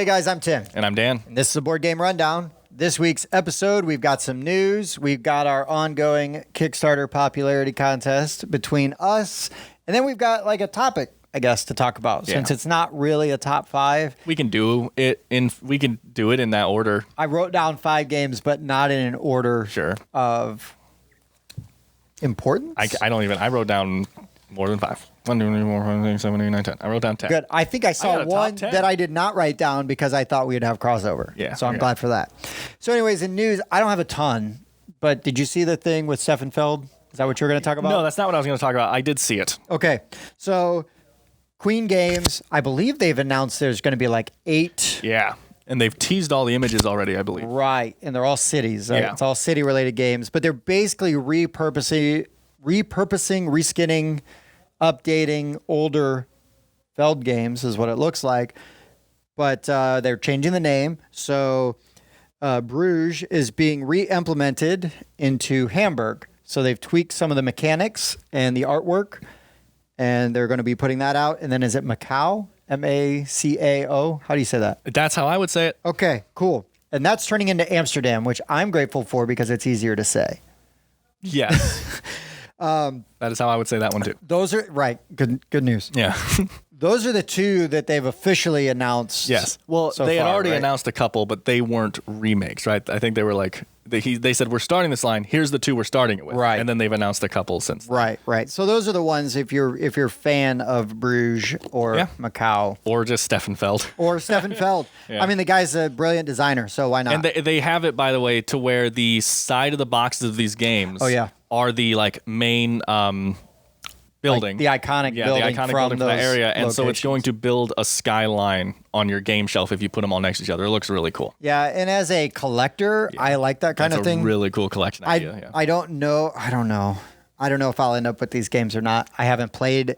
guys, I'm Tim. And I'm Dan. And this is a Board Game Rundown. This week's episode, we've got some news. We've got our ongoing Kickstarter popularity contest between us. And then we've got like a topic, I guess, to talk about. Yeah. Since it's not really a top 5. We can do it in that order. I wrote down 5 games, but not in an order of importance. I wrote down more than 5. 1, 2, 3, 4, 5, 6, 7, 8, 9, 10. I wrote down 10. Good. I think I saw one that I did not write down because I thought we'd have crossover. Yeah. So I'm glad for that. So anyways, in news, I don't have a ton, but did you see the thing with Stefan Feld? Is that what you're going to talk about? No, that's not what I was going to talk about. I did see it. Okay. So Queen Games, I believe they've announced there's going to be like 8. Yeah. And they've teased all the images already, I believe. Right. And they're all cities. Yeah. It's all city-related games. But they're basically repurposing, reskinning, updating older Feld games is what it looks like. But they're changing the name. So Bruges is being re-implemented into Hamburg. So they've tweaked some of the mechanics and the artwork. And they're going to be putting that out. And then is it Macau? M-A-C-A-O? How do you say that? That's how I would say it. Okay, cool. And that's turning into Amsterdam, which I'm grateful for because it's easier to say. Yes. That is how I would say that one too. Those are right. Good news. Yeah. Those are the 2 that they've officially announced. Yes. Well, so they had far, already right? announced a couple, but they weren't remakes, right? I think they were like, they said, we're starting this line. Here's the 2 we're starting it with. Right. And then they've announced a couple since then. Right. So those are the ones if you're a fan of Bruges or Macau. Or just Stefan Feld. Or Stefan Feld. Yeah. I mean, the guy's a brilliant designer, so why not? And they have it, by the way, to where the side of the boxes of these games are the like main building. Like the iconic building the iconic from building from that those area. And so it's locations. going to build a skyline on your game shelf if you put them all next to each other. It looks really cool. Yeah, and as a collector, I like that kind of thing. It's a really cool collection idea. I don't know if I'll end up with these games or not. I haven't played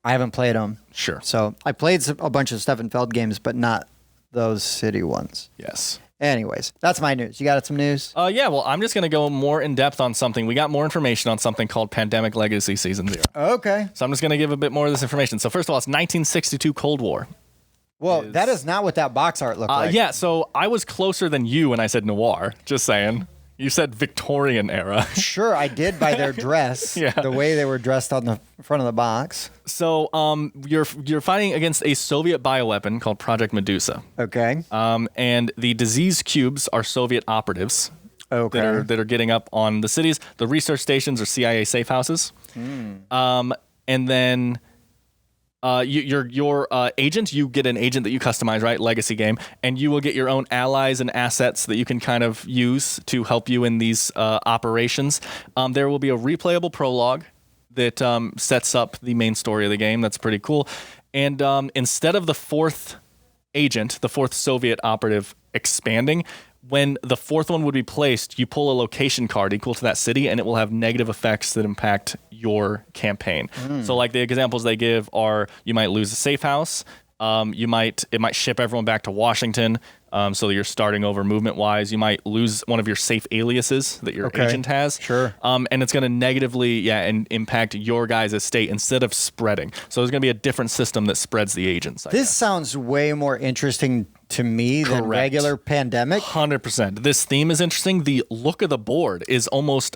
them. Sure. So I played a bunch of Stefan Feld games, but not those city ones. Yes. Anyways, that's my news. You got some news? Yeah, well, I'm just going to go more in depth on something. We got more information on something called Pandemic Legacy Season 0. Okay. So I'm just going to give a bit more of this information. So first of all, it's 1962 Cold War. Well, that is not what that box art looked like. Yeah, so I was closer than you when I said noir, just saying. You said Victorian era. Sure, I did by their dress, the way they were dressed on the front of the box. So you're fighting against a Soviet bioweapon called Project Medusa. Okay. And the disease cubes are Soviet operatives that are getting up on the cities. The research stations are CIA safe houses. And then your agent, you get an agent that you customize, right? Legacy game. And you will get your own allies and assets that you can kind of use to help you in these operations. There will be a replayable prologue that sets up the main story of the game. That's pretty cool. And instead of the 4th agent, the 4th Soviet operative expanding, when the 4th one would be placed, you pull a location card equal to that city, and it will have negative effects that impact your campaign. So like the examples they give are you might lose a safe house, it might ship everyone back to Washington, so that you're starting over movement-wise. You might lose one of your safe aliases that your agent has. Sure. And it's going to negatively impact your guys' estate instead of spreading. So there's going to be a different system that spreads the agents. This sounds way more interesting to me than regular Pandemic. 100%. This theme is interesting. The look of the board is almost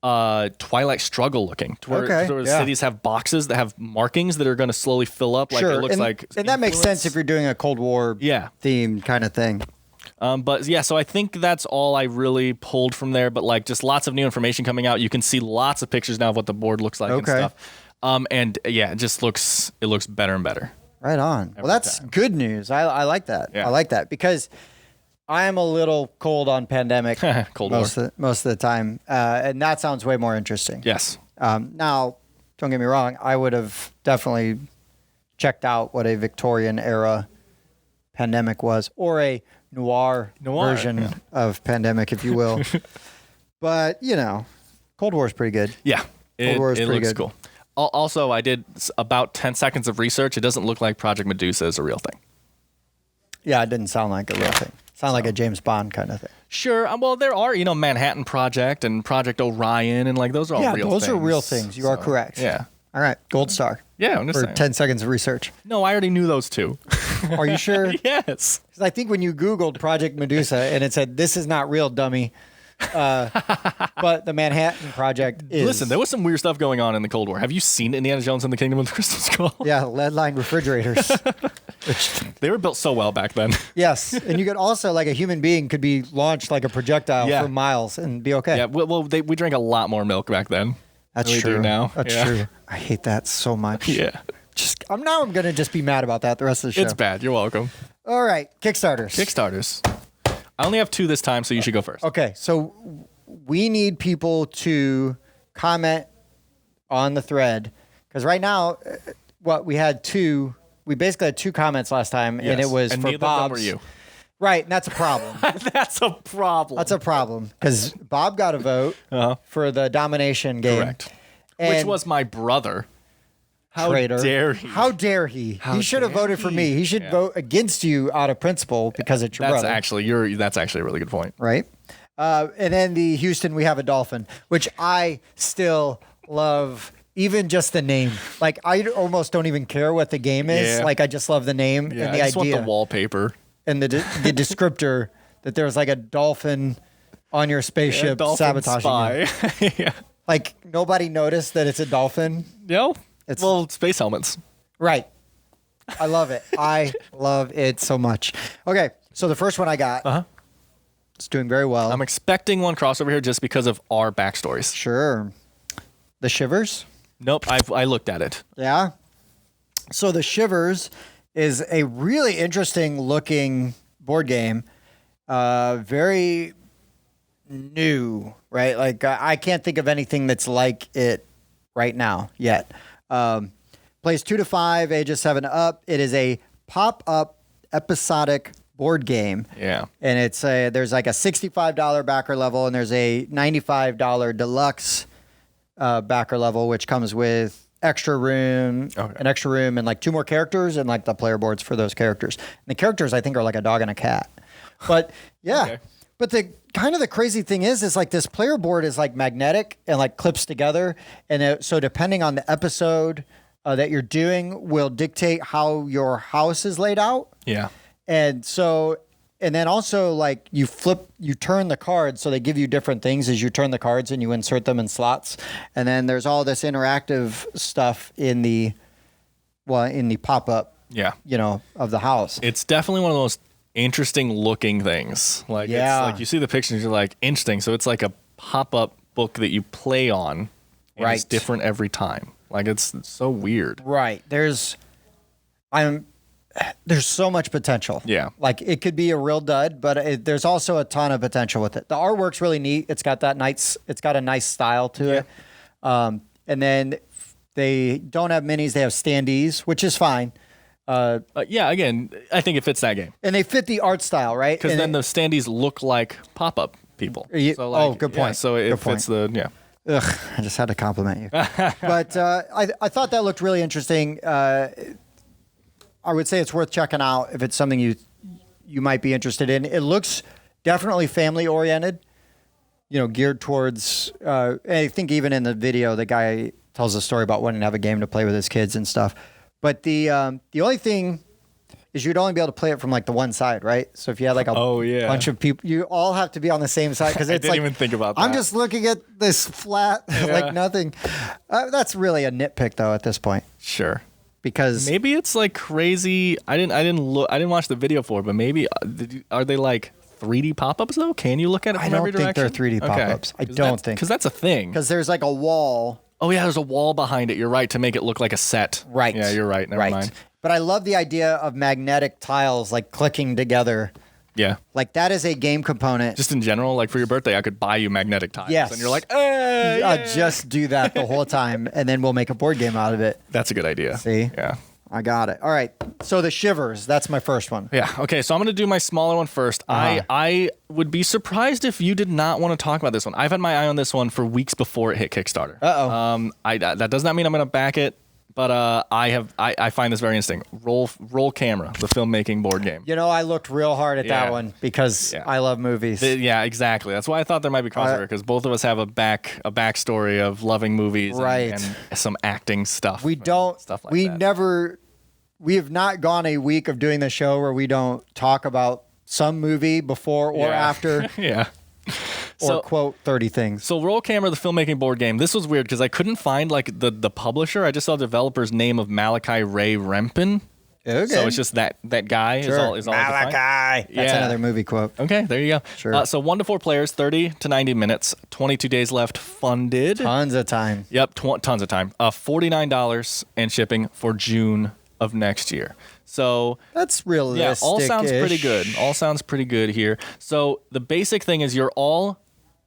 Twilight Struggle looking, to where cities have boxes that have markings that are going to slowly fill up. Like it looks like, and that makes sense if you're doing a Cold War theme kind of thing. But yeah, so I think that's all I really pulled from there. But like, just lots of new information coming out. You can see lots of pictures now of what the board looks like and stuff. And yeah, it looks better and better. Right on. Well, that's good news. I like that. Yeah. I like that because I am a little cold on Pandemic most of the time, and that sounds way more interesting. Yes. Now, don't get me wrong. I would have definitely checked out what a Victorian era Pandemic was, or a noir version of Pandemic, if you will. But Cold War is pretty good. Yeah, Cold War is pretty looks good. Cool. Also, I did about 10 seconds of research. It doesn't look like Project Medusa is a real thing. Yeah, it didn't sound like a real thing. Sound like a James Bond kind of thing. Sure. Well, there are, Manhattan Project and Project Orion, and like those are all real things. Yeah, those are real things. You are correct. Yeah. All right, gold star. Yeah, I'm just for saying. 10 seconds of research. No, I already knew those two. Are you sure? Yes. 'Cause I think when you Googled Project Medusa and it said, "This is not real, dummy," but the Manhattan Project is. Listen, there was some weird stuff going on in the Cold War. Have you seen Indiana Jones and the Kingdom of the Crystal Skull? Yeah, lead-lined refrigerators. They were built so well back then. Yes, and you could also, like, a human being could be launched like a projectile for miles and be okay. Yeah, well, we drank a lot more milk back then. That's than we true. do now. That's true. I hate that so much. Yeah. I'm gonna just be mad about that the rest of the show. It's bad. You're welcome. All right, Kickstarters. Kickstarters. I only have 2 this time, so you should go first. Okay, so we need people to comment on the thread because right now, we had 2. We basically had 2 comments last time, and it was and for neither Bob's. of them were you. Right, and that's a problem. That's a problem. That's a problem because Bob got a vote for the domination game. Correct. Which And was my brother. How traitor. dare he? How dare he? He should have dare voted for he? me. He should vote against you out of principle because it's your That's brother. that's actually a really good point. Right? And then the Houston, we have a dolphin, which I still love, even just the name. Like, I almost don't even care what the game is. Yeah. Like, I just love the name Yeah, and the I just idea want the wallpaper. and the descriptor that there's like a dolphin on your spaceship sabotaging you. spy. Yeah. Like, nobody noticed that it's a dolphin. No? It's- Well, space helmets. Right. I love it. I love it so much. Okay, so the first one I got, it's doing very well. I'm expecting one crossover here just because of our backstories. Sure. The Shivers? Nope, I looked at it. Yeah. So the Shivers is a really interesting looking board game. Very new, right? Like, I can't think of anything that's like it right now yet. Plays 2 to 5, ages 7 up. It is a pop-up episodic board game. Yeah. And there's like a $65 backer level and there's a $95 deluxe backer level, which comes with extra room, an extra room and like 2 more characters and like the player boards for those characters. And the characters I think are like a dog and a cat. But yeah. Okay. But the kind of the crazy thing is like this player board is like magnetic and like clips together. And so depending on the episode that you're doing will dictate how your house is laid out. Yeah. And so, and then also like you turn the cards. So they give you different things as you turn the cards and you insert them in slots. And then there's all this interactive stuff in the pop-up, of the house. It's definitely one of those interesting looking things. Like, it's like you see the pictures, you're like, interesting. So it's like a pop-up book that you play on. And It's different every time. Like, it's so weird. Right. There's so much potential. Yeah. Like, it could be a real dud, but there's also a ton of potential with it. The artwork's really neat. It's got a nice style to it. And then they don't have minis. They have standees, which is fine. Again, I think it fits that game. And they fit the art style, right? Because then the standees look like pop-up people. So good point. Yeah, so it fits Ugh, I just had to compliment you. But I thought that looked really interesting. I would say it's worth checking out if it's something you might be interested in. It looks definitely family oriented, geared towards. I think even in the video, the guy tells a story about wanting to have a game to play with his kids and stuff. But the only thing is you'd only be able to play it from like the one side, right? So if you had like a bunch of people, you all have to be on the same side because it's I didn't even think about that. I'm just looking at this flat like nothing. That's really a nitpick though at this point. Sure. Because maybe it's like crazy. I didn't watch the video for it, but maybe are they like 3D pop-ups though? Can you look at it from every direction? I don't think they're 3D pop-ups. I don't think. Because that's a thing. Because there's like a wall. Oh yeah, there's a wall behind it. You're right, to make it look like a set. Right. Yeah, you're right. Never mind. But I love the idea of magnetic tiles like clicking together. Yeah. Like that is a game component. Just in general, like for your birthday, I could buy you magnetic tiles. Yes. And you're like, hey, just do that the whole time and then we'll make a board game out of it. That's a good idea. See? Yeah. I got it. All right. So the Shivers, that's my first one. Yeah. Okay. So I'm going to do my smaller one first. I would be surprised if you did not want to talk about this one. I've had my eye on this one for weeks before it hit Kickstarter. That does not mean I'm going to back it, but I find this very interesting. Roll Camera, the filmmaking board game. I looked real hard at that one because I love movies. Yeah, exactly. That's why I thought there might be crossover because both of us have a backstory of loving movies and some acting stuff. We don't. Stuff like we that. we have not gone a week of doing the show where we don't talk about some movie before or after. Yeah. Or quote 30 things. So Roll Camera, the filmmaking board game, this was weird because I couldn't find like the publisher. I just saw the developer's name of Malachi Ray Rempin. Okay. So it's just that guy is all Malachi. That's another movie quote. Okay, there you go. Sure. So 1 to 4 players, 30 to 90 minutes, 22 days left, funded. Tons of time. Yep, tons of time. $49 and shipping for June of next year. So that's realistic. Yeah, all sounds pretty good. All sounds pretty good here. So the basic thing is you're all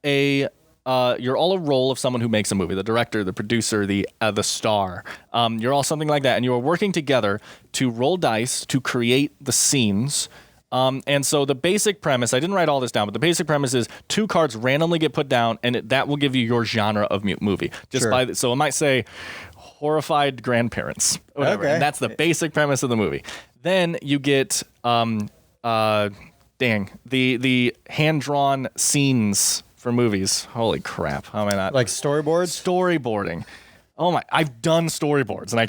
a role of someone who makes a movie, the director, the producer, the star. You're all something like that, and you are working together to roll dice to create the scenes. And so the basic premise, I didn't write all this down, but the basic premise is 2 cards randomly get put down, and that will give you your genre of movie. So it might say horrified grandparents, whatever. Okay. And that's the basic premise of the movie. Then you get the hand-drawn scenes for movies. Holy crap! How am I not like storyboards? Storyboarding. Oh my! I've done storyboards, and I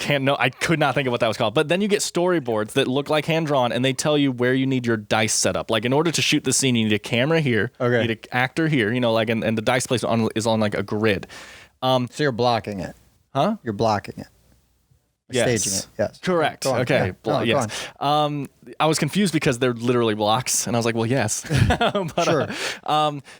could not think of what that was called. But then you get storyboards that look like hand-drawn, and they tell you where you need your dice set up. Like in order to shoot the scene, you need a camera here, you need an actor here, and the dice placement is on like a grid. So you're blocking it. Huh? You're blocking it. Yes. Staging it. Yes. Correct. Okay. Yeah. Yes. I was confused because they're literally blocks, and I was like, well, yes. But, sure.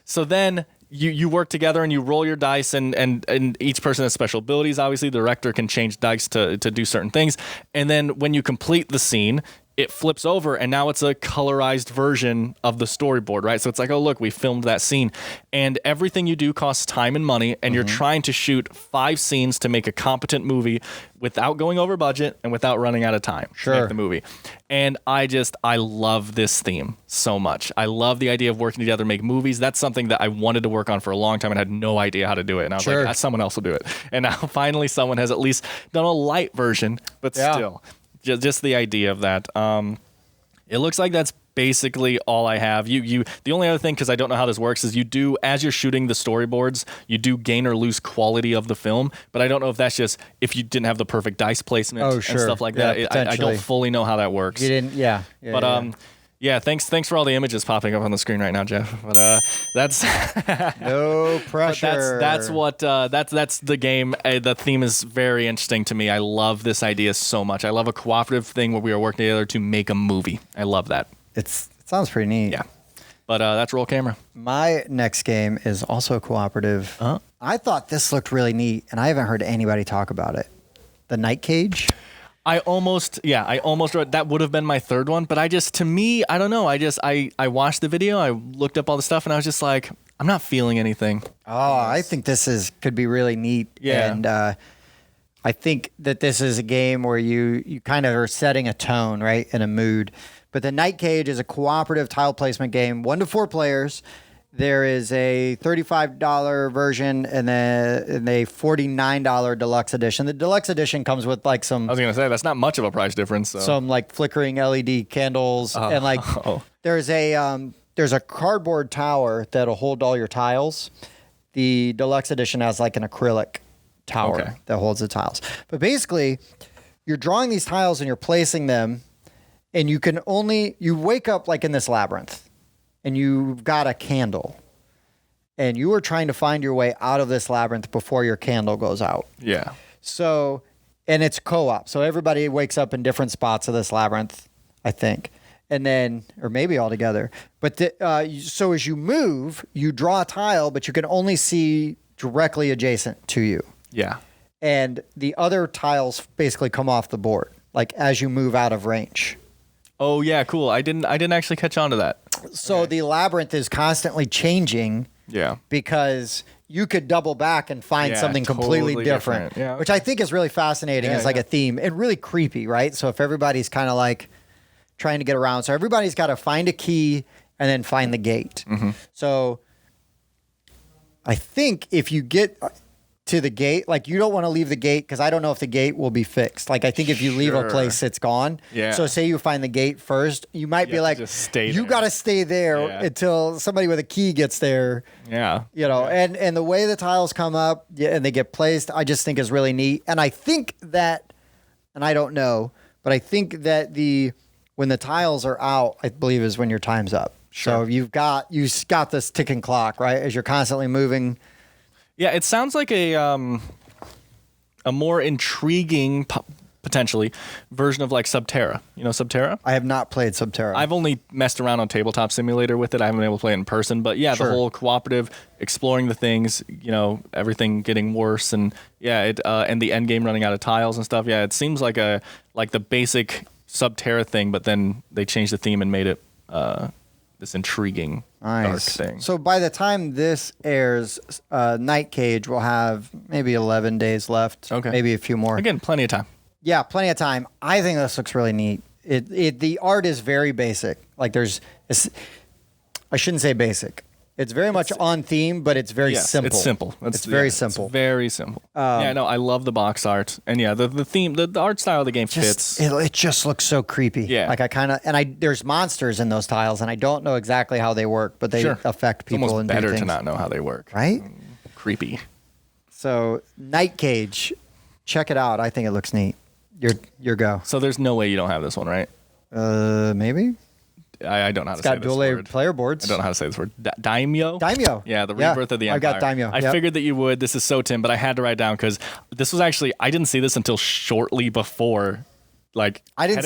So then you work together and you roll your dice, and each person has special abilities. Obviously, the director can change dice to do certain things. And then when you complete the scene, it flips over, and now it's a colorized version of the storyboard, right? So it's like, oh, look, we filmed that scene. And everything you do costs time and money, and you're trying to shoot 5 scenes to make a competent movie without going over budget and without running out of time to make the movie. And I love this theme so much. I love the idea of working together to make movies. That's something that I wanted to work on for a long time and had no idea how to do it. And I was like, someone else will do it. And now finally someone has at least done a light version, but still. Just the idea of that. It looks like that's basically all I have. The only other thing, because I don't know how this works, is you do, as you're shooting the storyboards, you do gain or lose quality of the film. But I don't know if that's just if you didn't have the perfect dice placement and stuff like that. I don't fully know how that works. You didn't, Yeah, thanks for all the images popping up on the screen right now, Jeff. But that's no pressure. That's the game. The theme is very interesting to me. I love this idea so much. I love a cooperative thing where we are working together to make a movie. I love that. It sounds pretty neat. Yeah. But that's Roll Camera. My next game is also cooperative. I thought this looked really neat, and I haven't heard anybody talk about it. The Night Cage. I almost wrote that would have been my third one, but I don't know. I watched the video, I looked up all the stuff, and I was just like, I'm not feeling anything. Oh, I think this could be really neat. Yeah. And I think that this is a game where you kind of are setting a tone, right, and a mood. But the Night Cage is a cooperative tile placement game, 1 to 4 players. There is a $35 version and then a $49 deluxe edition. The deluxe edition comes with like some... I was going to say, that's not much of a price difference. So. Some like flickering LED candles and like there's a cardboard tower that'll hold all your tiles. The deluxe edition has like an acrylic tower that holds the tiles. But basically, you're drawing these tiles and you're placing them, and you wake up like in this labyrinth. And you've got a candle, and you are trying to find your way out of this labyrinth before your candle goes out. Yeah. So, and it's co-op. So everybody wakes up in different spots of this labyrinth, I think. And then, or maybe all together. But so as you move, you draw a tile, but you can only see directly adjacent to you. Yeah. And the other tiles basically come off the board, like as you move out of range. Oh yeah, cool. I didn't actually catch on to that. So the labyrinth is constantly changing. Yeah. Because you could double back and find something completely totally different. Yeah. Which I think is really fascinating as like a theme and really creepy, right? So if everybody's kind of like trying to get around, so everybody's got to find a key and then find the gate. So I think if you get to the gate, like you don't want to leave the gate because I don't know if the gate will be fixed. Like I think if you leave a place, it's gone. Yeah. So say you find the gate first, you might be like, you got to stay there until somebody with a key gets there. Yeah. And the way the tiles come up and they get placed, I just think is really neat. And I think that, and I don't know, but But I think that when the tiles are out, I believe is when your time's up. Sure. So you've got this ticking clock, right? As you're constantly moving. Yeah, it sounds like a more intriguing, potentially, version of like Subterra. You know Subterra? I have not played Subterra. I've only messed around on Tabletop Simulator with it. I haven't been able to play it in person. But yeah, Sure. the whole cooperative, exploring the things, everything getting worse, and and the end game running out of tiles and stuff. Yeah, it seems like the basic Subterra thing, but then they changed the theme and made it this intriguing dark thing. So by the time this airs, Night Cage will have maybe 11 days left. Okay. Maybe a few more. Again, plenty of time. Yeah, plenty of time. I think this looks really neat. The art is very basic. Like I shouldn't say basic. It's very much on theme, but it's very simple. It's simple. It's very simple. It's very simple. I love the box art, and the theme, the art style of the game fits. It just looks so creepy. Yeah. Like there's monsters in those tiles, and I don't know exactly how they work, but they affect people. It's almost and do better things. to not know how they work. Right? Creepy. So Night Cage, check it out. I think it looks neat. Your go. So there's no way you don't have this one, right? Maybe. I don't know how to say this dual word. player boards. I don't know how to say this word. Daimyo? Daimyo. Yeah, the Rebirth of the Empire. I got Daimyo. I figured that you would. This is so Tim, but I had to write down because this was actually, I didn't see this until shortly before, I didn't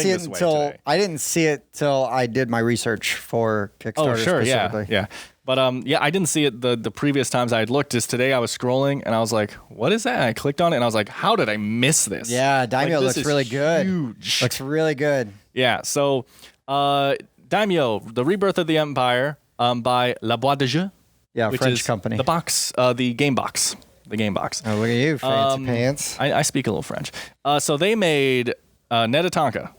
see it till I did my research for Kickstarter specifically. Yeah. But I didn't see it the previous times I had looked. Just today I was scrolling and I was like, what is that? And I clicked on it and I was like, how did I miss this? Yeah, Daimyo looks really good. Huge. Looks really good. Yeah, so Daimyo, The Rebirth of the Empire by La Boîte de Jeu. Yeah, which French is company. The box, the game box. The game box. Oh, look at you, fancy pants. I speak a little French. So they made Netatanka,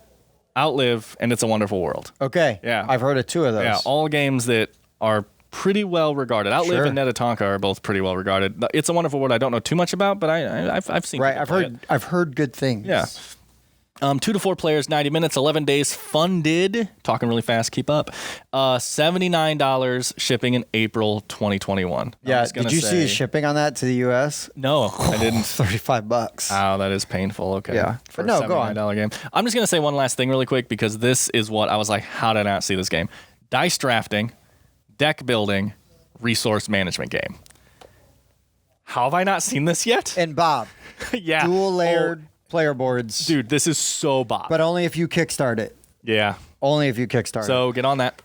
Outlive, and It's a Wonderful World. Okay. Yeah. I've heard of two of those. Yeah, all games that are pretty well regarded. Outlive Sure. and Netatanka are both pretty well regarded. It's a Wonderful World I don't know too much about, but I've seen. Right. people play it. I've heard good things. Yeah. 2 to 4 players, 90 minutes, 11 days, funded. Talking really fast, keep up. $79 shipping in April 2021. Yeah. Did you see shipping on that to the U.S.? No, I didn't. $35. Oh, that is painful. Okay. Yeah. For But no, a go on. $79 game. I'm just going to say one last thing really quick because this is what I was like, how did I not see this game? Dice drafting, deck building, resource management game. How have I not seen this yet? And Bob, Yeah. dual layered player boards. Dude, this is so Bob. But only if you kickstart it. Yeah. Only if you kickstart it. So get on that.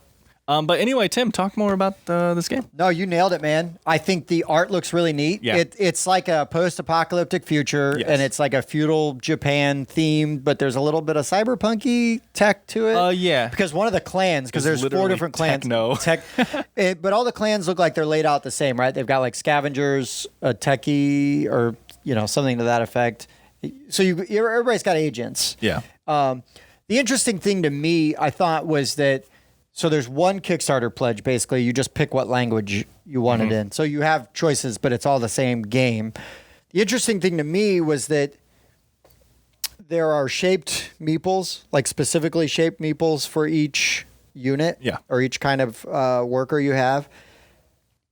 But anyway, Tim, talk more about this game. No, you nailed it, man. I think the art looks really neat. Yeah. It's like a post-apocalyptic future, Yes. and it's like a feudal Japan theme, but there's a little bit of cyberpunky tech to it. Yeah. Because one of the clans, because there's 4 literally different clans. techno. But all the clans look like they're laid out the same, right? They've got like scavengers, a techie, or something to that effect. So everybody's got agents. Yeah. The interesting thing to me, I thought, was that so there's one Kickstarter pledge. Basically, you just pick what language you want it in. So you have choices, but it's all the same game. The interesting thing to me was that there are shaped meeples, like specifically shaped meeples for each unit, or each kind of worker you have.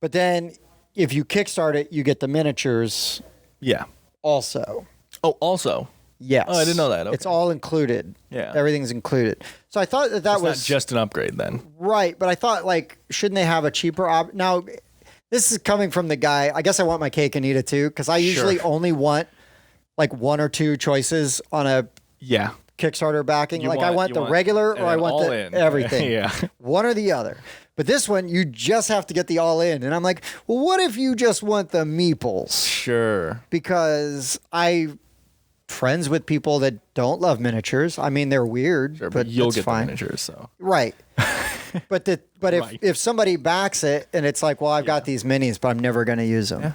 But then if you kickstart it, you get the miniatures. Yeah. Also. Oh, also. Yes. Oh, I didn't know that. Okay. It's all included. Yeah. Everything's included. So I thought that It's was not just an upgrade then. right, but I thought shouldn't they have a cheaper now this is coming from the guy. I guess I want my cake and eat it too cuz I usually only want like 1 or 2 choices on a Kickstarter backing. I want the regular or I want everything. Yeah. One or the other. But this one, you just have to get the all in. And I'm like, well, what if you just want the meeples? Sure. Because friends with people that don't love miniatures. I mean, they're weird, Sure, but you'll it's get fine. the miniatures, so. Right. But if somebody backs it and it's like, well, I've got these minis, but I'm never going to use them. Yeah.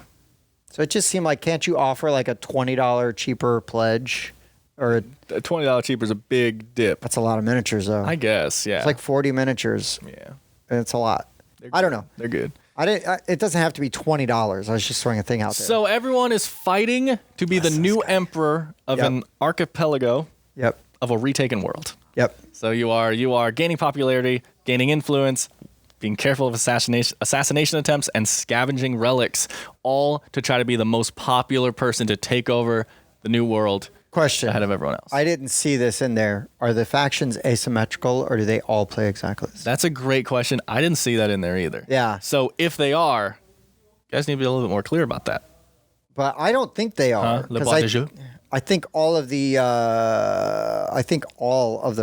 So it just seemed like, can't you offer like a $20 cheaper pledge? Or A $20 cheaper is a big dip. that's a lot of miniatures, though. I guess, yeah. It's like 40 miniatures. Yeah. And it's a lot. I don't know. They're good. It doesn't have to be $20. I was just throwing a thing out there. So everyone is fighting to be the new emperor of an archipelago of a retaken world. Yep. So you are gaining popularity, gaining influence, being careful of assassination attempts, and scavenging relics, all to try to be the most popular person to take over the new world Question. ahead of everyone else. I didn't see this in there. Are the factions asymmetrical, or do they all play exactly the same? That's a great question. I didn't see that in there either. Yeah. So if they are, you guys need to be a little bit more clear about that. But I don't think they are. Le 'cause boîte de jeu? I think all of the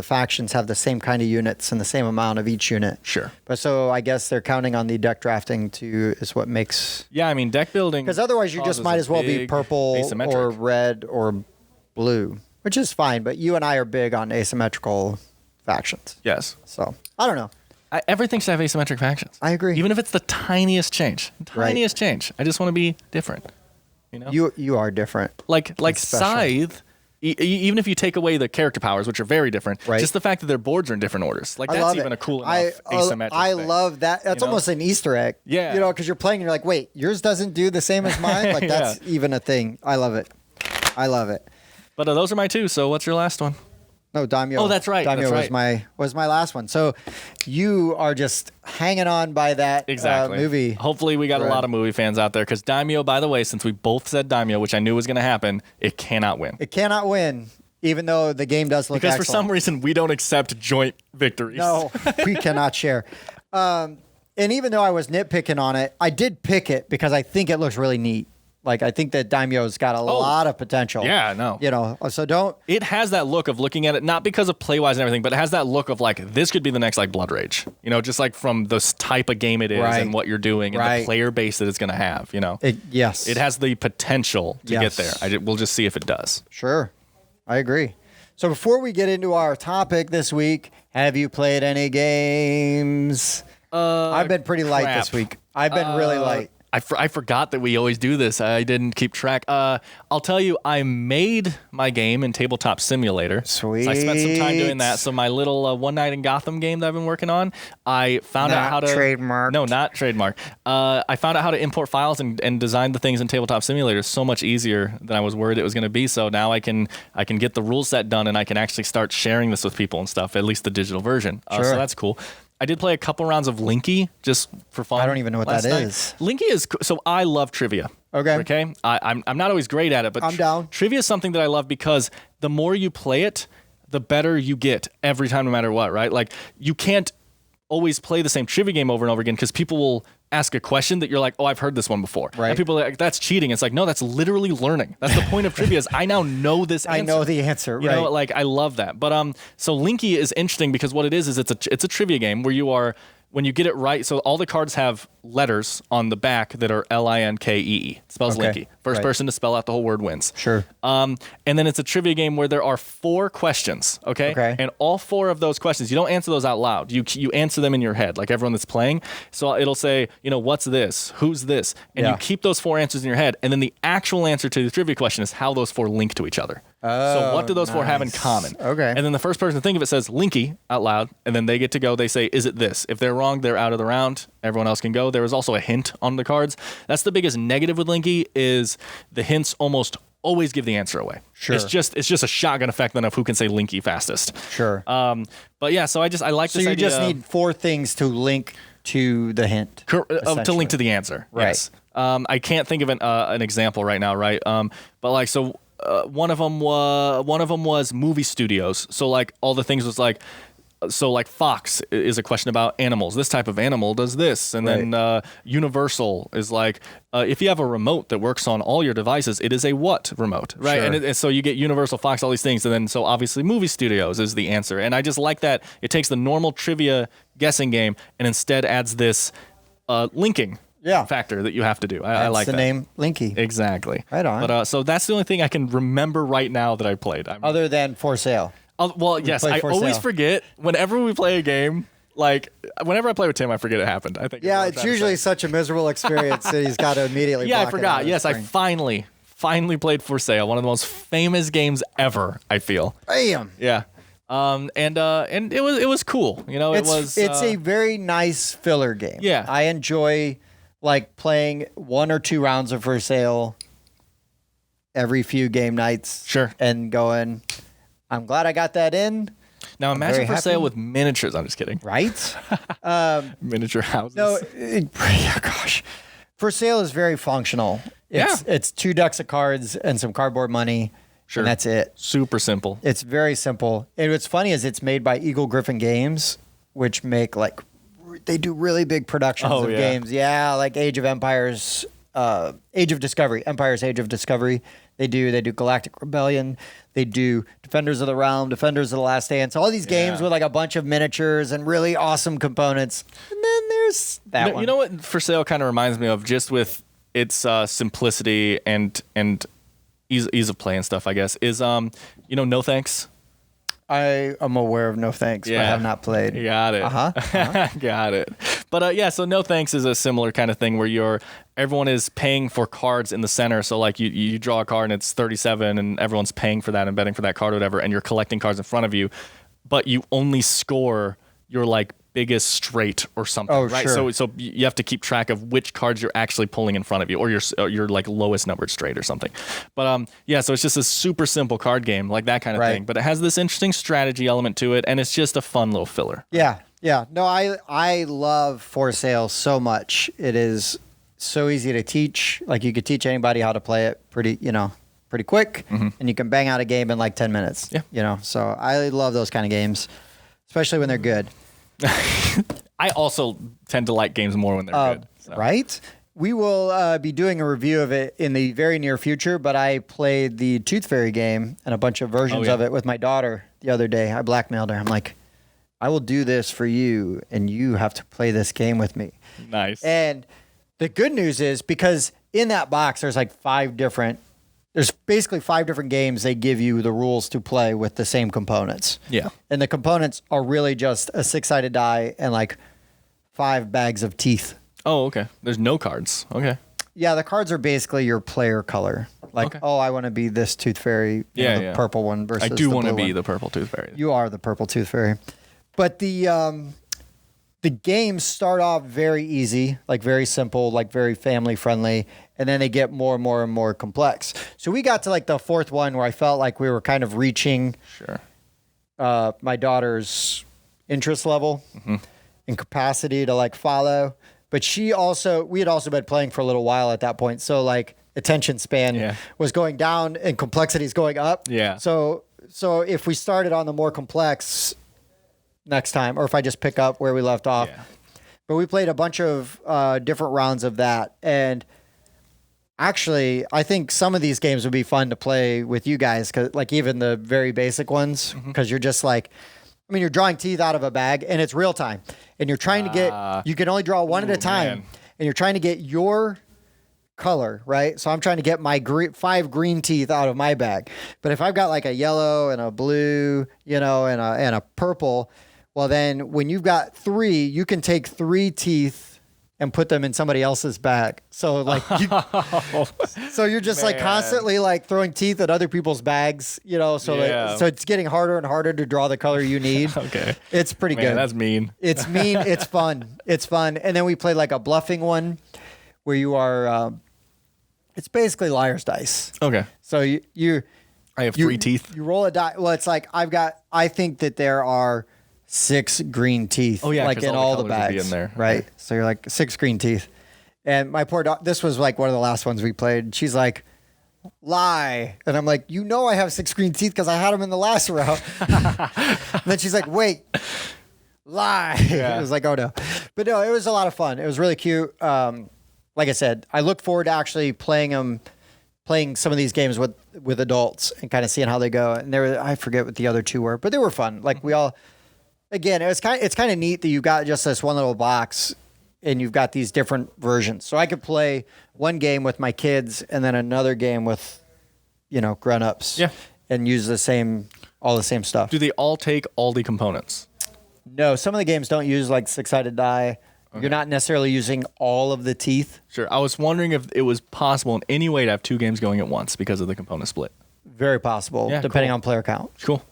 factions have the same kind of units and the same amount of each unit. Sure. But so I guess they're counting on the deck drafting is what makes. Yeah, I mean, deck building. Because otherwise you just might as well be purple or red or blue, which is fine. But you and I are big on asymmetrical factions. Yes. So I don't know. Everything should have asymmetric factions. I agree. Even if it's the tiniest change. Tiniest change. I just want to be different. You know? You are different. Like Scythe, even if you take away the character powers, which are very different, right. just the fact that their boards are in different orders. Like that's even a cool enough asymmetric I thing. love that. That's almost an Easter egg. Yeah. You know, because you're playing and you're like, wait, yours doesn't do the same as mine? Like that's even a thing. I love it. I love it. But those are my two. So what's your last one? No, Daimyo. Oh, that's right. Daimyo that's right. was my last one. So you are just hanging on by that movie. Hopefully we got a lot of movie fans out there because Daimyo, by the way, since we both said Daimyo, which I knew was going to happen, it cannot win. It cannot win, even though the game does look because excellent. for some reason we don't accept joint victories. No, we cannot share. And even though I was nitpicking on it, I did pick it because I think it looks really neat. Like, I think that Daimyo's got a lot of potential. Yeah, no. You know, so don't. It has that look of looking at it, not because of play-wise and everything, but it has that look of like, this could be the next like Blood Rage. You know, just like from this type of game it is and what you're doing and the player base that it's going to have, you know. Yes. It has the potential to get there. We'll just see if it does. Sure. I agree. So before we get into our topic this week, have you played any games? I've been pretty light this week. I've been really light. I forgot that we always do this. I didn't keep track. I'll tell you, I made my game in Tabletop Simulator. Sweet. So I spent some time doing that. So my little One Night in Gotham game that I've been working on, I found out how to trademark. No, not trademark. I found out how to import files and design the things in Tabletop Simulator so much easier than I was worried it was going to be. So now I can get the rule set done and I can actually start sharing this with people and stuff. At least the digital version. So that's cool. I did play a couple rounds of Linky just for fun. I don't even know what that is. Linky is so I love trivia. Okay. I'm not always great at it, but I'm down. Trivia is something that I love because the more you play it, the better you get every time, no matter what. Right? Like you can't always play the same trivia game over and over again because people will ask a question that you're like, oh, I've heard this one before. Right. And people are like, that's cheating. It's like, no, that's literally learning. That's the point of trivia is I now know this answer. I know the answer, You know, like I love that. But so Linky is interesting because what it is it's a trivia game where you are when you get it right, so all the cards have letters on the back that are Linkee. It spells Linky. First person to spell out the whole word wins. Sure. And then it's a trivia game where there are 4 questions, okay? And all 4 of those questions, you don't answer those out loud. You answer them in your head, like everyone that's playing. So it'll say, you know, what's this? Who's this? And you keep those 4 answers in your head. And then the actual answer to the trivia question is how those 4 link to each other. So what do those 4 have in common? Okay. And then the first person to think of it says Linky out loud, and then they get to go. They say, is it this? If they're wrong, they're out of the round. Everyone else can go. There is also a hint on the cards. That's the biggest negative with Linky is the hints almost always give the answer away. Sure. It's just a shotgun effect then of who can say Linky fastest. Sure. But yeah, so I like this idea. So you just need 4 things to link to the hint. To link to the answer. Right. Yes. I can't think of an example right now, right? But like so. One of them was movie studios. So like all the things was like, so like Fox is a question about animals. This type of animal does this, and then Universal is like, if you have a remote that works on all your devices, it is a what remote, right? Sure. And so you get Universal, Fox, all these things, and then so obviously movie studios is the answer. And I just like that it takes the normal trivia guessing game and instead adds this linking. Factor that you have to do. I like that. That's the name Linky. Exactly. Right on. But so that's the only thing I can remember right now that I played. Other than For Sale. Well, yes, I always forget whenever we play a game. Like whenever I play with Tim, I forget it happened. I think. Yeah, it's usually such a miserable experience that he's got to immediately. Yeah, block I forgot. Yes, I finally played For Sale, one of the most famous games ever. I feel. Bam. Yeah. And it was cool. You know, it's a very nice filler game. Yeah, I enjoy. Like playing 1 or 2 rounds of For Sale every few game nights. Sure. And going, I'm glad I got that in. Now imagine For Sale with miniatures. I'm just kidding. Right? Miniature houses. No, gosh. For Sale is very functional. It's 2 decks of cards and some cardboard money. Sure. And that's it. Super simple. It's very simple. And what's funny is it's made by Eagle Griffin Games, which make like they do really big productions of games. Yeah, like Age of Empires, Age of Discovery, Empire's Age of Discovery. They do Galactic Rebellion. They do Defenders of the Realm, Defenders of the Last Stand. So all these games with like a bunch of miniatures and really awesome components. And then there's that one. You know what For Sale kind of reminds me of, just with its simplicity and ease of play and stuff, I guess, is No Thanks. I am aware of No Thanks, but I have not played. You got it. Got it. But so No Thanks is a similar kind of thing where everyone is paying for cards in the center. So like you draw a card and it's 37 and everyone's paying for that and betting for that card or whatever, and you're collecting cards in front of you, but you only score your like biggest straight or something, right? Sure. So you have to keep track of which cards you're actually pulling in front of you, or your like lowest numbered straight or something. But so it's just a super simple card game, like that kind of thing. But it has this interesting strategy element to it, and it's just a fun little filler. Yeah. No, I love For Sale so much. It is so easy to teach. Like you could teach anybody how to play it pretty quick, and you can bang out a game in like 10 minutes. Yeah. So I love those kind of games, especially when they're good. I also tend to like games more when they're good. So. Right? We will be doing a review of it in the very near future, but I played the Tooth Fairy game and a bunch of versions of it with my daughter the other day. I blackmailed her. I'm like, I will do this for you, and you have to play this game with me. Nice. And the good news is, because in that box, there's basically 5 different games they give you the rules to play with the same components. Yeah. And the components are really just a 6-sided die and like 5 bags of teeth. Oh, okay. There's no cards. Okay. Yeah, the cards are basically your player color. Like, I want to be this Tooth Fairy, the purple one versus the blue one. I do want to be the purple Tooth Fairy. You are the purple Tooth Fairy. But the games start off very easy, like very simple, like very family friendly, and then they get more and more and more complex. So we got to like the 4th one where I felt like we were kind of reaching my daughter's interest level and capacity to like follow. But we had also been playing for a little while at that point. So like attention span was going down and complexity is going up. Yeah. So if we started on the more complex next time, or if I just pick up where we left off. Yeah. But we played a bunch of different rounds of that. And actually, I think some of these games would be fun to play with you guys, 'cause, like even the very basic ones, because you're just like, you're drawing teeth out of a bag and it's real time. And you're trying to get, you can only draw one at a time. And you're trying to get your color, right? So I'm trying to get my 5 green teeth out of my bag. But if I've got like a yellow and a blue, and a purple, well then when you've got 3, you can take 3 teeth and put them in somebody else's bag. So like, so you're just like constantly like throwing teeth at other people's bags, so it's getting harder and harder to draw the color you need. Okay. It's pretty good. That's mean. It's mean. It's fun. It's fun. And then we played like a bluffing one where you are, it's basically liar's dice. Okay. So I have 3 teeth. You roll a die. Well, it's like I think that there are 6 green teeth. Oh yeah, like in all the bags in there, right? Okay. So you're like 6 green teeth, and my poor daughter. This was like one of the last ones we played. She's like, lie, and I'm like, I have 6 green teeth because I had them in the last round. And then she's like, wait, lie. Yeah. It was like, oh no, but no, it was a lot of fun. It was really cute. Like I said, I look forward to actually playing some of these games with adults and kind of seeing how they go. And I forget what the other 2 were, but they were fun. Like we all. Again, it's kind of neat that you've got just this one little box and you've got these different versions. So I could play one game with my kids and then another game with, grown-ups. Yeah. And use all the same stuff. Do they all take all the components? No, some of the games don't use like 6-sided die. Okay. You're not necessarily using all of the teeth. Sure. I was wondering if it was possible in any way to have 2 games going at once because of the component split. Very possible, depending on player count. Cool.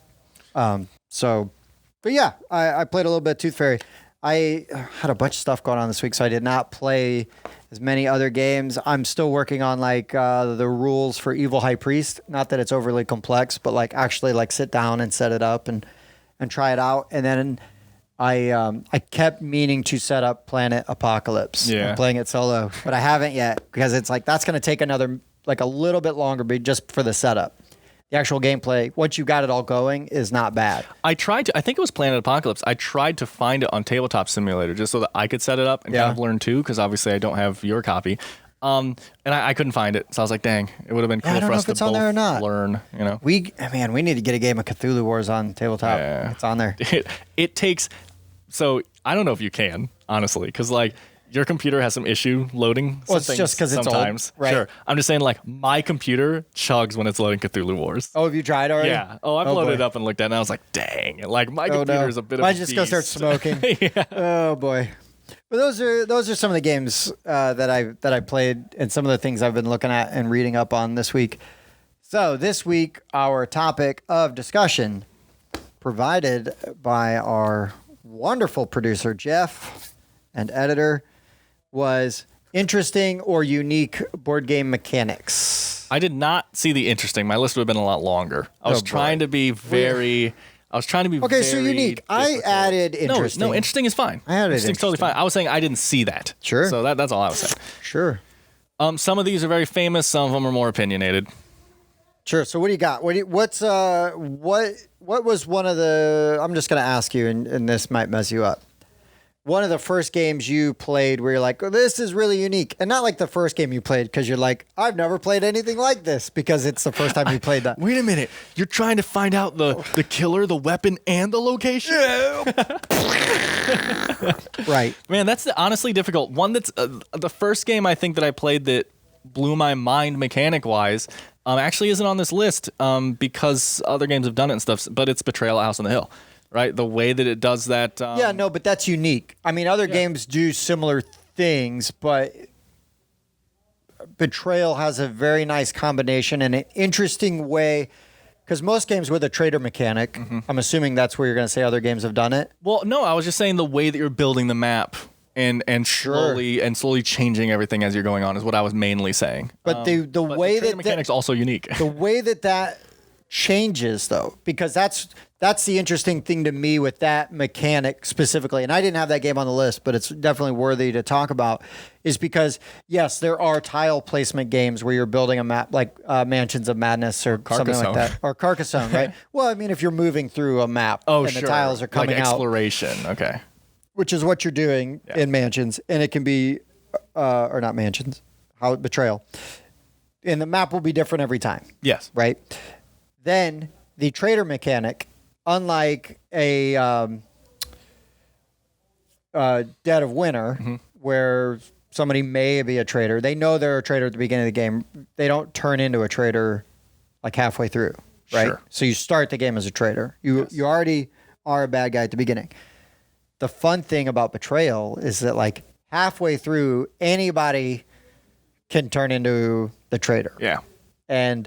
But yeah, I played a little bit of Tooth Fairy. I had a bunch of stuff going on this week, so I did not play as many other games. I'm still working on like the rules for Evil High Priest. Not that it's overly complex, but like actually like sit down and set it up and try it out. And then I kept meaning to set up Planet Apocalypse. Yeah. I'm playing it solo, but I haven't yet because it's like that's going to take another like a little bit longer, but just for the setup. the actual gameplay, once you got it all going, is not bad. I think it was Planet Apocalypse. I tried to find it on Tabletop Simulator just so that I could set it up and kind of learn too, because obviously I don't have your copy. And I couldn't find it. So I was like, dang, it would have been cool for us to both learn, you know. We need to get a game of Cthulhu Wars on Tabletop. Yeah. It's on there. It takes, so I don't know if you can, honestly, because like, your computer has some issue loading. Well, it's just because it's old, right? Sure. I'm just saying, like, my computer chugs when it's loading Cthulhu Wars. Oh, have you tried already? Yeah. Oh, I've loaded it up and looked at it, and I was like, dang. Like, my computer is a bit of a beast. Might just go start smoking. Yeah. Oh, boy. But those are some of the games that I played and some of the things I've been looking at and reading up on this week. So this week, our topic of discussion, provided by our wonderful producer, Jeff, and editor, was interesting or unique board game mechanics. I did not see the interesting. My list would have been a lot longer. I was trying to be very... Okay, so unique. Difficult. I added interesting. No, interesting is fine. I added interesting's totally fine. I was saying I didn't see that. Sure. So that's all I was saying. Sure. Some of these are very famous. Some of them are more opinionated. Sure. So what do you got? What was one of the? I'm just going to ask you, and this might mess you up. One of the first games you played where you're like, oh, this is really unique. And not like the first game you played because you're like, I've never played anything like this because it's the first time you played that. Wait a minute. You're trying to find out the killer, the weapon, and the location? Right. Man, that's honestly difficult. One that's the first game I think that I played that blew my mind mechanic-wise actually isn't on this list because other games have done it and stuff, but it's Betrayal at House on the Hill. Right, the way that it does that. But that's unique. I mean, other games do similar things, but Betrayal has a very nice combination and an interesting way. Because most games with a trader mechanic, I'm assuming that's where you're going to say other games have done it. Well, no, I was just saying the way that you're building the map and slowly changing everything as you're going on is what I was mainly saying. But the way that mechanic's also unique. The way that changes though, because that's the interesting thing to me with that mechanic specifically, and I didn't have that game on the list, but it's definitely worthy to talk about, is because yes, there are tile placement games where you're building a map like Mansions of Madness or something like that, or Carcassonne, right? Well, I mean, if you're moving through a map and the tiles are coming like exploration, out, okay, which is what you're doing in Mansions, and it can be or not Mansions, Betrayal, and the map will be different every time. Yes, right. Then the trader mechanic, unlike a Dead of Winter, where somebody may be a trader, they know they're a trader at the beginning of the game. They don't turn into a trader like halfway through, right? Sure. So you start the game as a trader. You already are a bad guy at the beginning. The fun thing about Betrayal is that like halfway through, anybody can turn into the trader. Yeah. And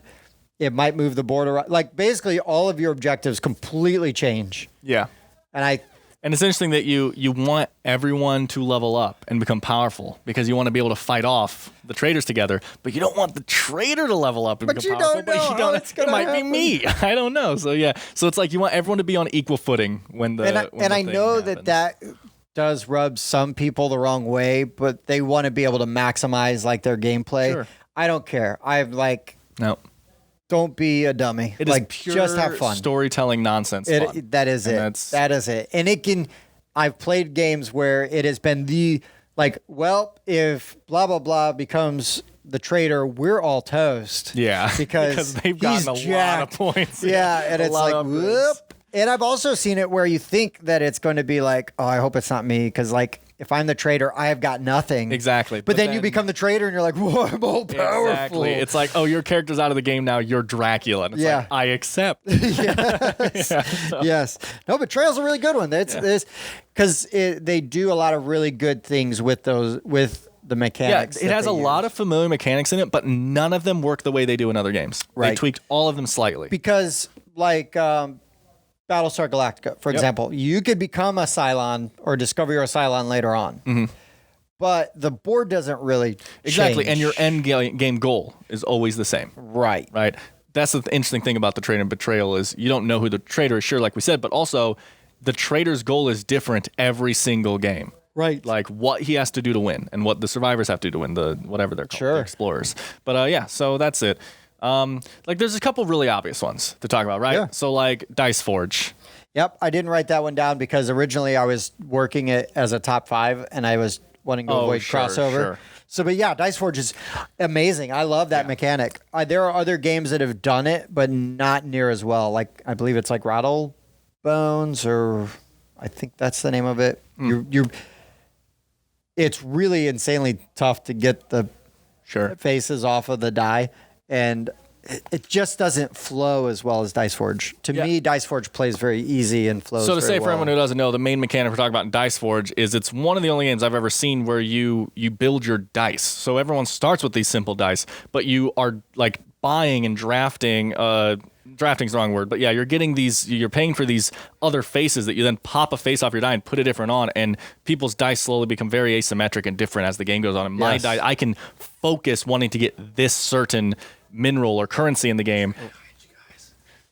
it might move the board around. Like basically all of your objectives completely change. Yeah. And it's interesting that you want everyone to level up and become powerful because you want to be able to fight off the traders together, but you don't want the trader to level up and become powerful. But you don't know it's gonna happen. It might be me. I don't know. So yeah. So it's like you want everyone to be on equal footing when the I know that does rub some people the wrong way, but they want to be able to maximize like their gameplay. Sure. I don't care. No. Don't be a dummy. It is pure just have fun. Storytelling nonsense fun. That is it. That is it. And I've played games where it has been if blah, blah, blah becomes the trader, we're all toast. Yeah. Because they've gotten a lot of points. Yeah. And it's like, whoop. And I've also seen it where you think that it's going to be like, oh, I hope it's not me. Because like, if I'm the trader, I have got nothing. Exactly. But then you become the trader and you're like, whoa, I'm all powerful. Exactly. It's like, oh, your character's out of the game now. You're Dracula. And it's like, I accept. Yes. No, Betrayal's a really good one. It's because they do a lot of really good things with the mechanics. Yeah, it has a lot of familiar mechanics in it, but none of them work the way they do in other games. Right. They tweaked all of them slightly. Because like Battlestar Galactica, for example, you could become a Cylon or discover you're a Cylon later on. But the board doesn't really Exactly, change. and your end game goal is always the same. Right. Right. That's the interesting thing about the traitor and Betrayal is you don't know who the traitor is, sure, like we said, but also the traitor's goal is different every single game. Right. Like what he has to do to win and what the survivors have to do to win, the whatever they're called, the explorers. But so that's it. Like there's a couple really obvious ones to talk about, right? Yeah. So like Dice Forge. Yep, I didn't write that one down because originally I was working it as a top 5, and I was wanting to avoid crossover. Sure. So, but yeah, Dice Forge is amazing. I love that mechanic. There are other games that have done it, but not near as well. Like I believe it's like Rattle Bones, or I think that's the name of it. It's really insanely tough to get the faces off of the die, and it just doesn't flow as well as Dice Forge. To me, Dice Forge plays very easy and flows So to very say, for well. anyone who doesn't know, the main mechanic we're talking about in Dice Forge is it's one of the only games I've ever seen where you build your dice. So everyone starts with these simple dice, but you are like buying and drafting. Drafting's the wrong word, but yeah, you're getting these. You're paying for these other faces that you then pop a face off your die and put a different on, and people's dice slowly become very asymmetric and different as the game goes on. And my die, I can focus wanting to get this certain mineral or currency in the game.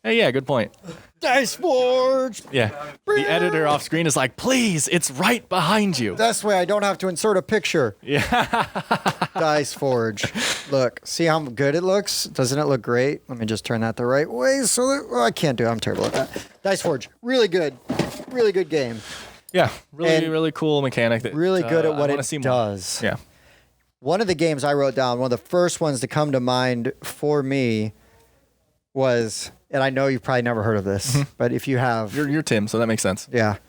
Hey, yeah, good point. Dice Forge! Yeah. The editor off screen is like, please, it's right behind you. That's why I don't have to insert a picture. Yeah. Dice Forge. Look, see how good it looks? Doesn't it look great? Let me just turn that the right way so that, well, I can't do it. I'm terrible at that. Dice Forge. Really good. Really good game. Yeah. Really, And really cool mechanic. That, really good at what I it wanna see more. does. Yeah. One of the games I wrote down, one of the first ones to come to mind for me was, and I know you've probably never heard of this, but if you have, You're Tim, so that makes sense. yeah, let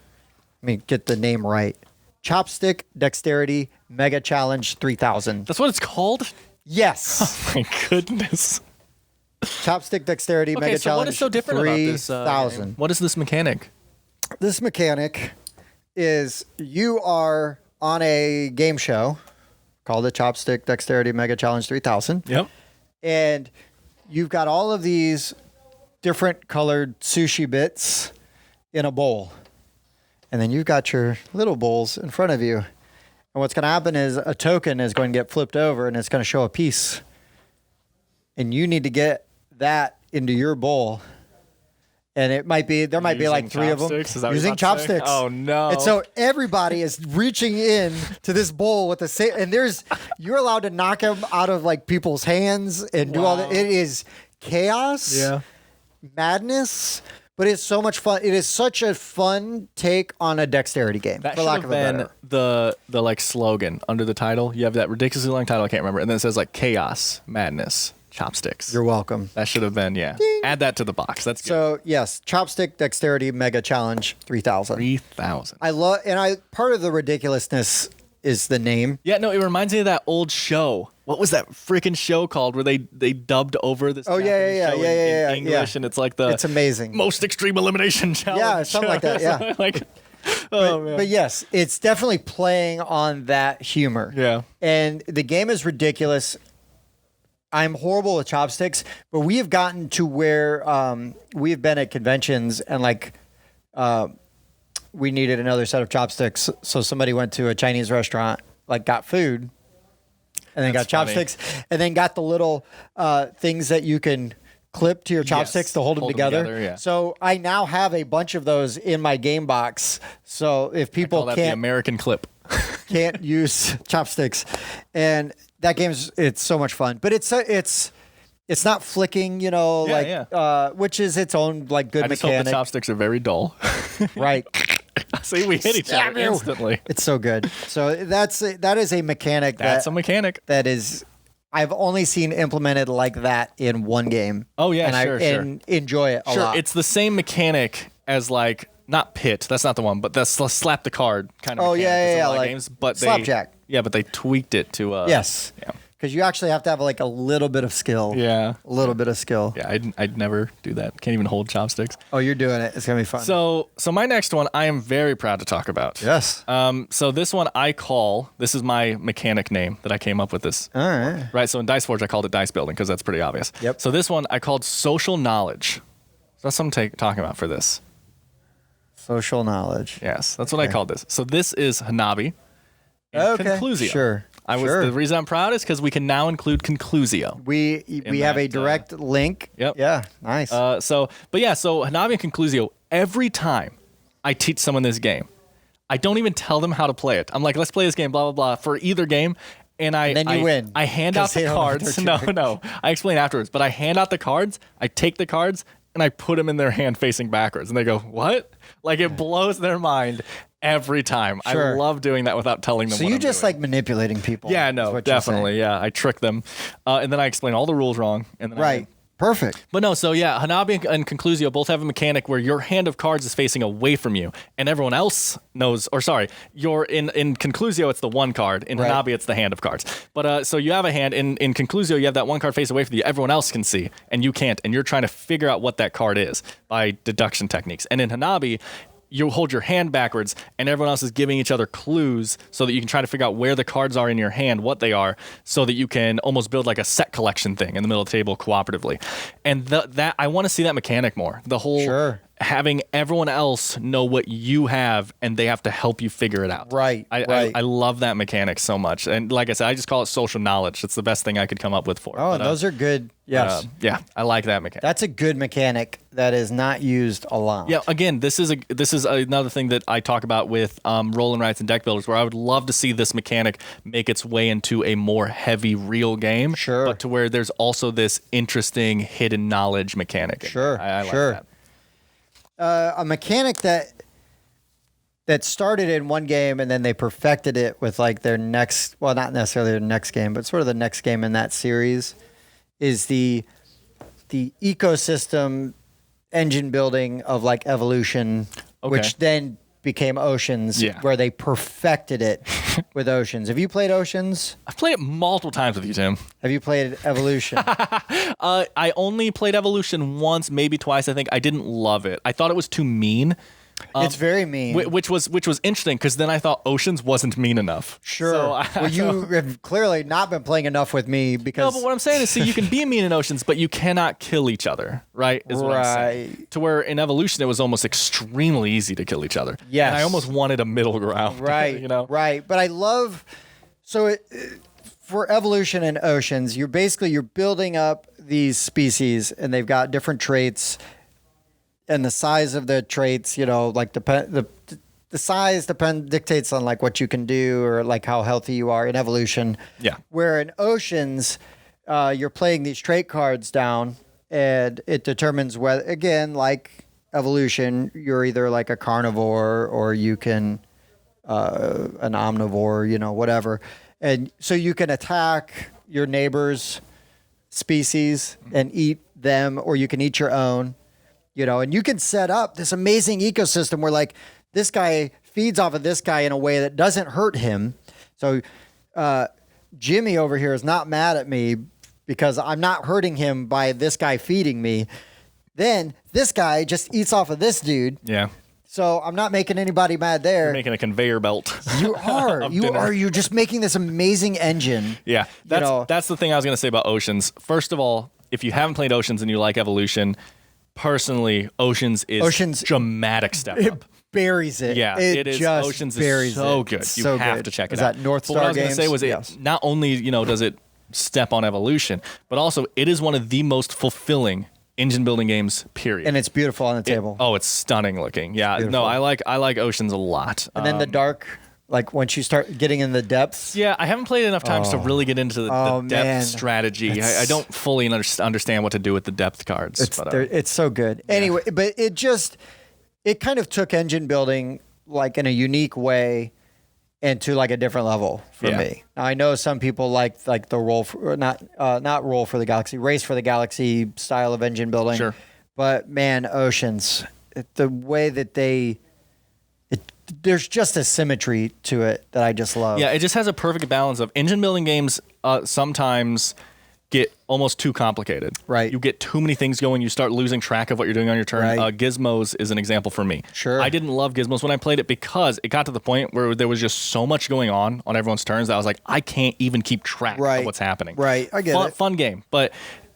me get the name right. Chopstick Dexterity Mega Challenge 3000. That's what it's called? Yes. My goodness. Chopstick Dexterity Okay, Mega so Challenge what is so different about this? 3000. What is this mechanic? This mechanic is you are on a game show called the Chopstick Dexterity Mega Challenge 3000. Yep. And you've got all of these different colored sushi bits in a bowl. And then you've got your little bowls in front of you. And what's going to happen is a token is going to get flipped over and it's going to show a piece. And you need to get that into your bowl. And it might be, there might be like 3 of them chopsticks? Is that what using you're about to say? chopsticks. Oh, no. And so everybody is reaching in to this bowl with the same, and you're allowed to knock them out of like people's hands and do all that. It is chaos, madness, but it's so much fun. It is such a fun take on a dexterity game, That for should lack have of a been better. the like slogan under the title. You have that ridiculously long title, I can't remember, and then it says like chaos, madness, chopsticks. You're welcome. That should have been, yeah. Ding. Add that to the box. That's good. So yes, Chopstick Dexterity Mega Challenge 3000. 3,000. Part of the ridiculousness is the name. Yeah, no, it reminds me of that old show. What was that freaking show called where they dubbed over this Oh, Japanese yeah, show yeah, in English, and it's like the It's amazing. most extreme elimination challenge. Yeah, something like that, yeah. like, oh man. But yes, it's definitely playing on that humor. Yeah. And the game is ridiculous. I'm horrible with chopsticks, but we have gotten to where we've been at conventions and like we needed another set of chopsticks. So somebody went to a Chinese restaurant, like got food and then That's got chopsticks and then got the little things that you can clip to your chopsticks to hold them together. Yeah. So I now have a bunch of those in my game box. So if people Call that the can't American clip. can't use chopsticks, and that it's so much fun. But it's not flicking, which is its own like good I just hope the mechanic, chopsticks are very dull. right? See, we hit each other instantly. It's so good. So that is a mechanic. That's a mechanic. that is. I've only seen implemented like that in one game. Oh, yeah, and sure. and enjoy it a lot. It's the same mechanic as like not pit. That's not the one, but that's slap the card kind of. Oh, mechanic. yeah, There's a yeah, lot of like games, but Slapjack. Yeah, but they tweaked it to. Yes. Yeah. Because you actually have to have like a little bit of skill. Yeah. A little bit of skill. Yeah, I'd never do that. Can't even hold chopsticks. Oh, you're doing it. It's gonna be fun. So my next one, I am very proud to talk about. yes. So this one this is my mechanic name that I came up with this. All right. Right. So in Dice Forge, I called it dice building because that's pretty obvious. Yep. So this one I called social knowledge. So that's what I'm talking about for this. Social knowledge. Yes, that's what I called this. So this is Hanabi and Conclusio. Sure. The reason I'm proud is because we can now include Conclusio. We have a that, direct link. Yep. Yeah. Nice. So Hanabi and Conclusio, every time I teach someone this game, I don't even tell them how to play it. I'm like, let's play this game, blah, blah, blah, for either game. and then you win. I hand out 'Cause they the don't know what cards. they're No. I explain afterwards, but I hand out the cards. I take the cards and I put them in their hand facing backwards, and they go, "What?" Like it blows their mind every time. Sure. I love doing that without telling them. So what you I'm just doing. like manipulating people. Yeah, is no, what you're definitely. saying. Yeah, I trick them, and then I explain all the rules wrong, and then I Right. win. Perfect. But no, so yeah, Hanabi and Conclusio both have a mechanic where your hand of cards is facing away from you, and everyone else knows. Or sorry, you're in Conclusio, it's the one card. In Right. Hanabi, it's the hand of cards. But so you have a hand in Conclusio, you have that one card face away from you. Everyone else can see, and you can't, and you're trying to figure out what that card is by deduction techniques. And in Hanabi, you hold your hand backwards, and everyone else is giving each other clues so that you can try to figure out where the cards are in your hand, what they are, so that you can almost build like a set collection thing in the middle of the table cooperatively. And that I want to see that mechanic more. The whole Sure. having everyone else know what you have, and they have to help you figure it out. Right, I right. I love that mechanic so much. And like I said, I just call it social knowledge. It's the best thing I could come up with for it. Oh, But, and those are good. Yes. yeah, I like that mechanic. That's a good mechanic that is not used a lot. Yeah, again, this is another thing that I talk about with roll and writes and deck builders, where I would love to see this mechanic make its way into a more heavy real game. Sure. But to where there's also this interesting hidden knowledge mechanic. Sure, I like sure. that. A mechanic that started in one game and then they perfected it with like their next, well, not necessarily their next game, but sort of the next game in that series is the ecosystem engine building of like Evolution, Okay. which then became Oceans, Yeah. where they perfected it with Oceans. Have you played Oceans? I've played it multiple times with you, Tim. Have you played Evolution? I only played Evolution once, maybe twice. I think I didn't love it. I thought it was too mean. It's very mean. Which was interesting because then I thought Oceans wasn't mean enough. Sure. So Well, you have clearly not been playing enough with me No, because but what I'm saying is, see, you can be mean in Oceans, but you cannot kill each other, right? Is what I'm saying. Right. To where in Evolution, it was almost extremely easy to kill each other. Yes. And I almost wanted a middle ground. Right. You know? Right. But I love for Evolution and Oceans, you're building up these species and they've got different traits, and the size of the traits, like the size dictates on like what you can do or like how healthy you are in Evolution. Yeah. Where in Oceans, you're playing these trait cards down, and it determines whether, again, like Evolution, you're either like a carnivore or you can an omnivore, whatever. And so you can attack your neighbor's species and eat them, or you can eat your own, and you can set up this amazing ecosystem where like this guy feeds off of this guy in a way that doesn't hurt him. So Jimmy over here is not mad at me because I'm not hurting him by this guy feeding me. Then this guy just eats off of this dude. Yeah. So I'm not making anybody mad there. You're making a conveyor belt. You are. of You dinner. are. You're just making this amazing engine. Yeah. That's the thing I was going to say about Oceans. First of all, if you haven't played Oceans and you like Evolution, personally, Oceans is dramatic step up. Buries it. Yeah, it it is. just Oceans buries is so it. good. It's You so have good. to check it Is out. that North But Star what I was going to Games? say was Yes. it not only does it step on Evolution, but also it is one of the most fulfilling engine building games. Period. And it's beautiful on the table. It's stunning looking. Yeah, beautiful. no, I like Oceans a lot. And then the dark, like once you start getting in the depths. Yeah, I haven't played enough times to really get into the depth man. strategy. I don't fully understand what to do with the depth cards. It's so good. Anyway, but it kind of took engine building like in a unique way and to like a different level for me. Now, I know some people like the roll for, not roll for the galaxy, race for the galaxy style of engine building. Sure. But man, Oceans, the way that there's just a symmetry to it that I just love. Yeah, it just has a perfect balance of engine building games sometimes get almost too complicated. Right. You get too many things going. You start losing track of what you're doing on your turn. Right. Gizmos is an example for me. Sure. I didn't love Gizmos when I played it because it got to the point where there was just so much going on everyone's turns that I was like, I can't even keep track of what's happening. Right, I get it. Fun game. But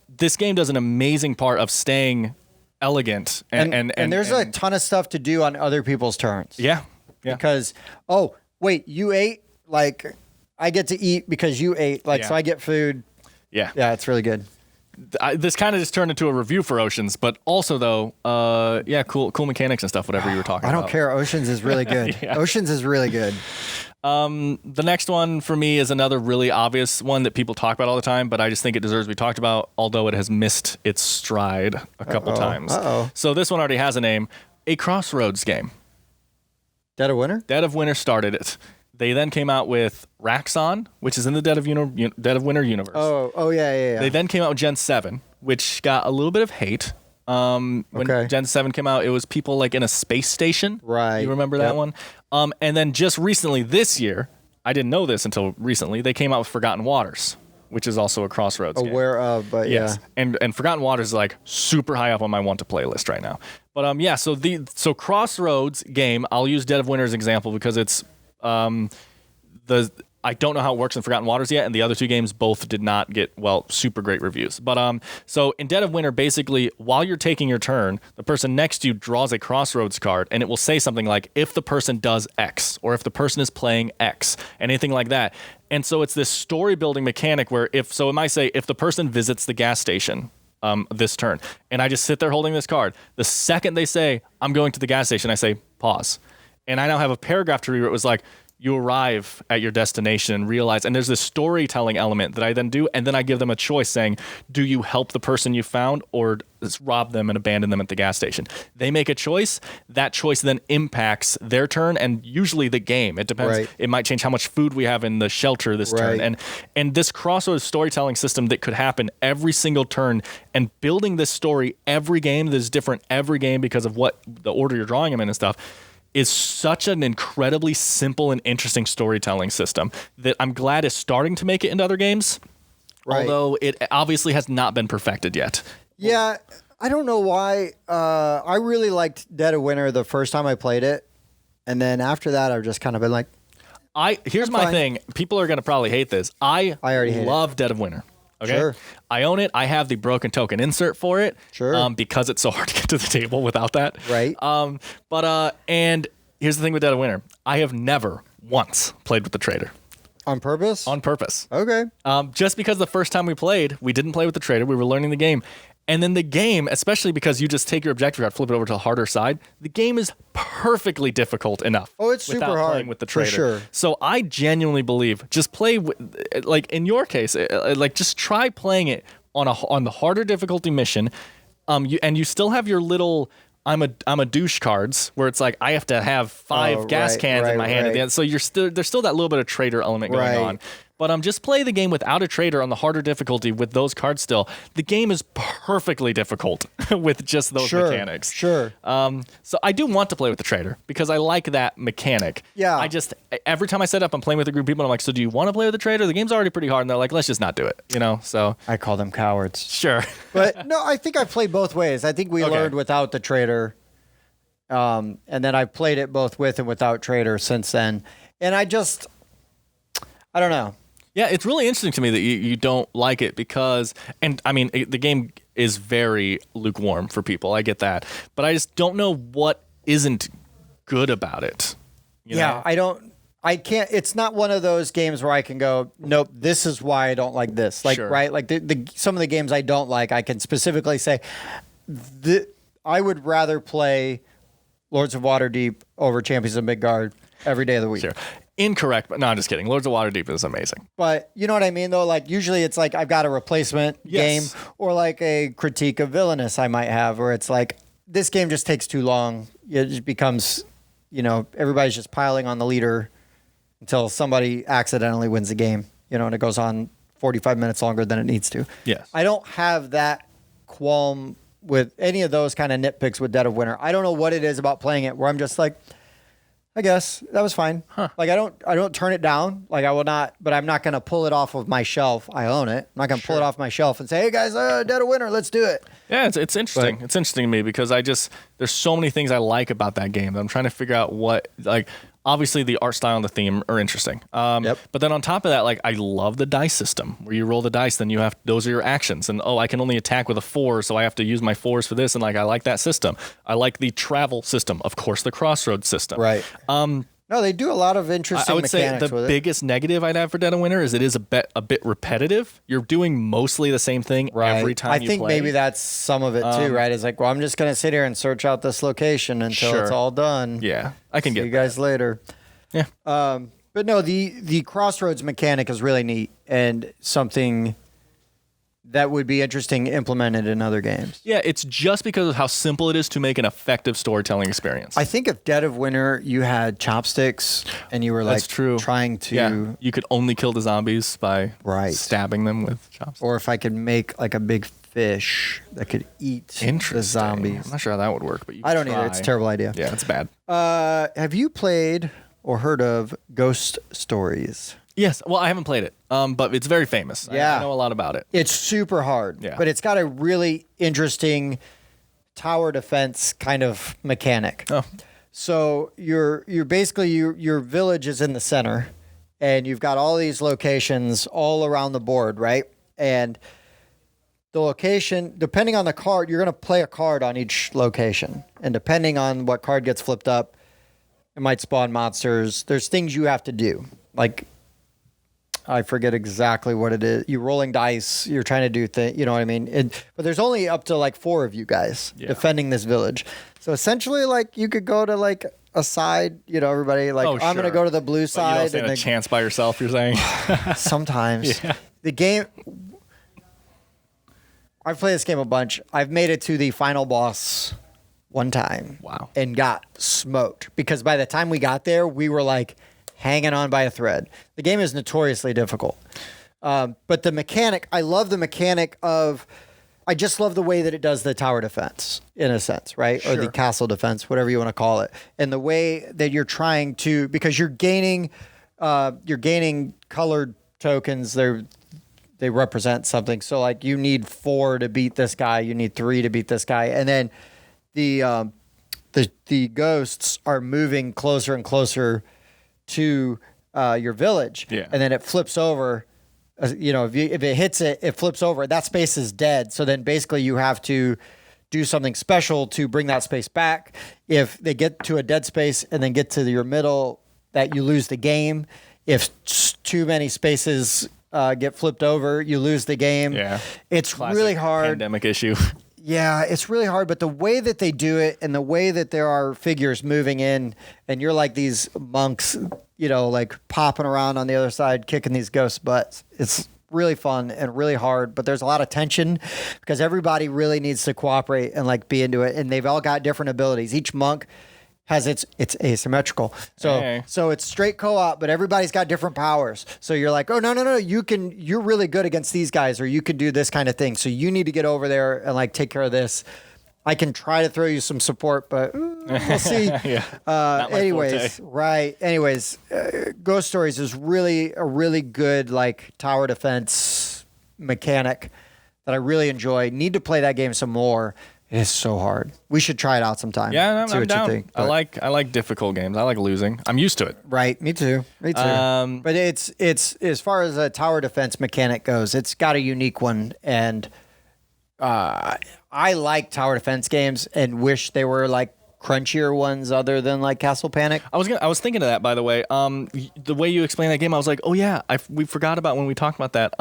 this game does an amazing part of staying elegant. And there's a ton of stuff to do on other people's turns. Yeah. Yeah. Because, oh, wait, you ate? Like, I get to eat because you ate. Like, so I get food. Yeah. Yeah, it's really good. This kind of just turned into a review for Oceans, but also though, cool mechanics and stuff. Whatever you were talking about. I don't care. Oceans is really good. Yeah. Oceans is really good. The next one for me is another really obvious one that people talk about all the time, but I just think it deserves to be talked about, although it has missed its stride a couple times. So this one already has a name, a Crossroads game. Dead of Winter? Dead of Winter started it. They then came out with Raxon, which is in the Dead of Winter universe. Oh, yeah. They then came out with Gen 7, which got a little bit of hate. When Gen 7 came out, it was people like in a space station. Right. You remember that one? And then just recently this year, I didn't know this until recently, they came out with Forgotten Waters, which is also a Crossroads game. Aware of, but yes. yeah. And Forgotten Waters is like super high up on my want to play list right now. But yeah, so Crossroads game, I'll use Dead of Winter as an example because it's I don't know how it works in Forgotten Waters yet, and the other two games both did not get, super great reviews. But so in Dead of Winter, basically, while you're taking your turn, the person next to you draws a Crossroads card, and it will say something like, if the person does X, or if the person is playing X, anything like that. And so it's this story-building mechanic where it might say, if the person visits the gas station this turn, and I just sit there holding this card, the second they say, I'm going to the gas station, I say, pause. And I now have a paragraph to read where it was like, you arrive at your destination and realize, and there's this storytelling element that I then do, and then I give them a choice saying, do you help the person you found or rob them and abandon them at the gas station? They make a choice. That choice then impacts their turn and usually the game. It depends. Right. It might change how much food we have in the shelter this turn. And this Crossroads storytelling system that could happen every single turn, and building this story every game that is different every game because of what the order you're drawing them in and stuff, is such an incredibly simple and interesting storytelling system that I'm glad is starting to make it into other games, although it obviously has not been perfected yet. Yeah, I don't know why. I really liked Dead of Winter the first time I played it, and then after that, I've just kind of been like, here's my thing. People are going to probably hate this. I already love Dead of Winter. Okay. Sure. I own it. I have the broken token insert for it. Sure. Because it's so hard to get to the table without that. Right. And here's the thing with Dead of Winter. I have never once played with the traitor. On purpose? On purpose. Okay. Just because the first time we played, we didn't play with the traitor. We were learning the game. And then the game, especially because you just take your objective card, flip it over to the harder side, the game is perfectly difficult enough. Oh, it's super without hard playing with the traitor. For sure. So I genuinely believe just play like in your case, like just try playing it on the harder difficulty mission. You still have your little I'm a douche cards where it's like I have to have 5 gas cans in my hand at the end. So there's still that little bit of traitor element going on. But just play the game without a traitor on the harder difficulty with those cards still. The game is perfectly difficult with just those mechanics. Sure. So I do want to play with the traitor because I like that mechanic. Yeah. Every time I set up, I'm playing with a group of people, and I'm like, so do you want to play with the traitor? The game's already pretty hard. And they're like, let's just not do it. So. I call them cowards. Sure. But no, I think I played both ways. I think we learned without the traitor. And then I've played it both with and without traitor since then. And I don't know. Yeah, it's really interesting to me that you don't like it because, and I mean, the game is very lukewarm for people. I get that. But I just don't know what isn't good about it. You know? I can't, it's not one of those games where I can go, nope, this is why I don't like this. Like, right? Like some of the games I don't like, I can specifically say, I would rather play Lords of Waterdeep over Champions of Midgard every day of the week. Sure. Incorrect, but no, I'm just kidding. Lords of Waterdeep is amazing. But you know what I mean, though? Like, usually it's like I've got a replacement game or like a critique of Villainous I might have, where it's like, this game just takes too long. It just becomes, everybody's just piling on the leader until somebody accidentally wins the game, and it goes on 45 minutes longer than it needs to. Yes. I don't have that qualm with any of those kind of nitpicks with Dead of Winter. I don't know what it is about playing it where I'm just like, I guess that was fine. Huh. Like I don't turn it down. Like I will not, but I'm not going to pull it off of my shelf. I own it. I'm not going to pull it off my shelf and say, "Hey guys, Dead of Winter, let's do it." Yeah, it's interesting. It's interesting to me because there's so many things I like about that game that I'm trying to figure out what like. Obviously, the art style and the theme are interesting. But then on top of that, like I love the dice system where you roll the dice, then those are your actions. And I can only attack with a 4, so I have to use my 4s for this. And like I like that system. I like the travel system, of course, the Crossroads system. Right. No, they do a lot of interesting I would say the biggest negative I'd have for Dead of Winter is it is a bit repetitive. You're doing mostly the same thing every time you play. I think maybe that's some of it too, right? It's like, well, I'm just going to sit here and search out this location until it's all done. Yeah, I can get See you guys later. Yeah. But no, the crossroads mechanic is really neat and something that would be interesting implemented in other games. Yeah, it's just because of how simple it is to make an effective storytelling experience. I think if Dead of Winter you had chopsticks and you were like That's true. trying to Yeah, you could only kill the zombies by stabbing them with chopsticks. or if I could make like a big fish that could eat the zombies. I'm not sure how that would work, but I don't either. It's a terrible idea. Yeah, it's bad. Have you played or heard of Ghost Stories? Yes. Well, I haven't played it, but it's very famous. Yeah. I know a lot about it. It's super hard, Yeah. but it's got a really interesting tower defense kind of mechanic. Oh. So you're basically your village is in the center, and you've got all these locations all around the board, right? And the location, depending on the card, you're going to play a card on each location, and depending on what card gets flipped up, it might spawn monsters. There's things you have to do, like. I forget exactly what it is. You're rolling dice. You're trying to do things. You know what I mean? But there's only up to like 4 of you guys defending this village. So essentially, like you could go to like a side. You know, everybody like I'm going to go to the blue side. But you don't stand a chance by yourself. You're saying sometimes Yeah. the game. I've played this game a bunch. I've made it to the final boss one time. Wow. And got smoked because by the time we got there, we were like hanging on by a thread. The game is notoriously difficult. But the mechanic, I love the mechanic of, I just love the way that it does the tower defense in a sense, right? Sure. Or the castle defense, whatever you want to call it. And the way that you're trying to, because you're gaining colored tokens. They represent something. So like you need 4 to beat this guy. You need 3 to beat this guy. And then the ghosts are moving closer and closer to your village, and then it flips over. If it hits it, it flips over. That space is dead. So then basically you have to do something special to bring that space back. If they get to a dead space and then get to your middle, that you lose the game. If too many spaces get flipped over, you lose the game. Yeah, it's classic really hard. Pandemic issue. Yeah, it's really hard, but the way that they do it and the way that there are figures moving in and you're like these monks, like popping around on the other side, kicking these ghosts' butts. It's really fun and really hard, but there's a lot of tension because everybody really needs to cooperate and like be into it. And they've all got different abilities. Each monk has it's asymmetrical. So it's straight co-op, but everybody's got different powers. So you're like, oh no, you're really good against these guys, or you can do this kind of thing. So you need to get over there and like take care of this. I can try to throw you some support, but we'll see. Anyways, Ghost Stories is really a really good like tower defense mechanic that I really enjoy. Need to play that game some more. It is so hard. We should try it out sometime. Yeah, see I'm what down. you think. I like difficult games. I like losing. I'm used to it. Right, me too. But it's as far as a tower defense mechanic goes, it's got a unique one, and I like tower defense games and wish they were like crunchier ones other than like Castle Panic. I was thinking of that, by the way. The way you explained that game, I was like, oh yeah, we forgot about when we talked about that.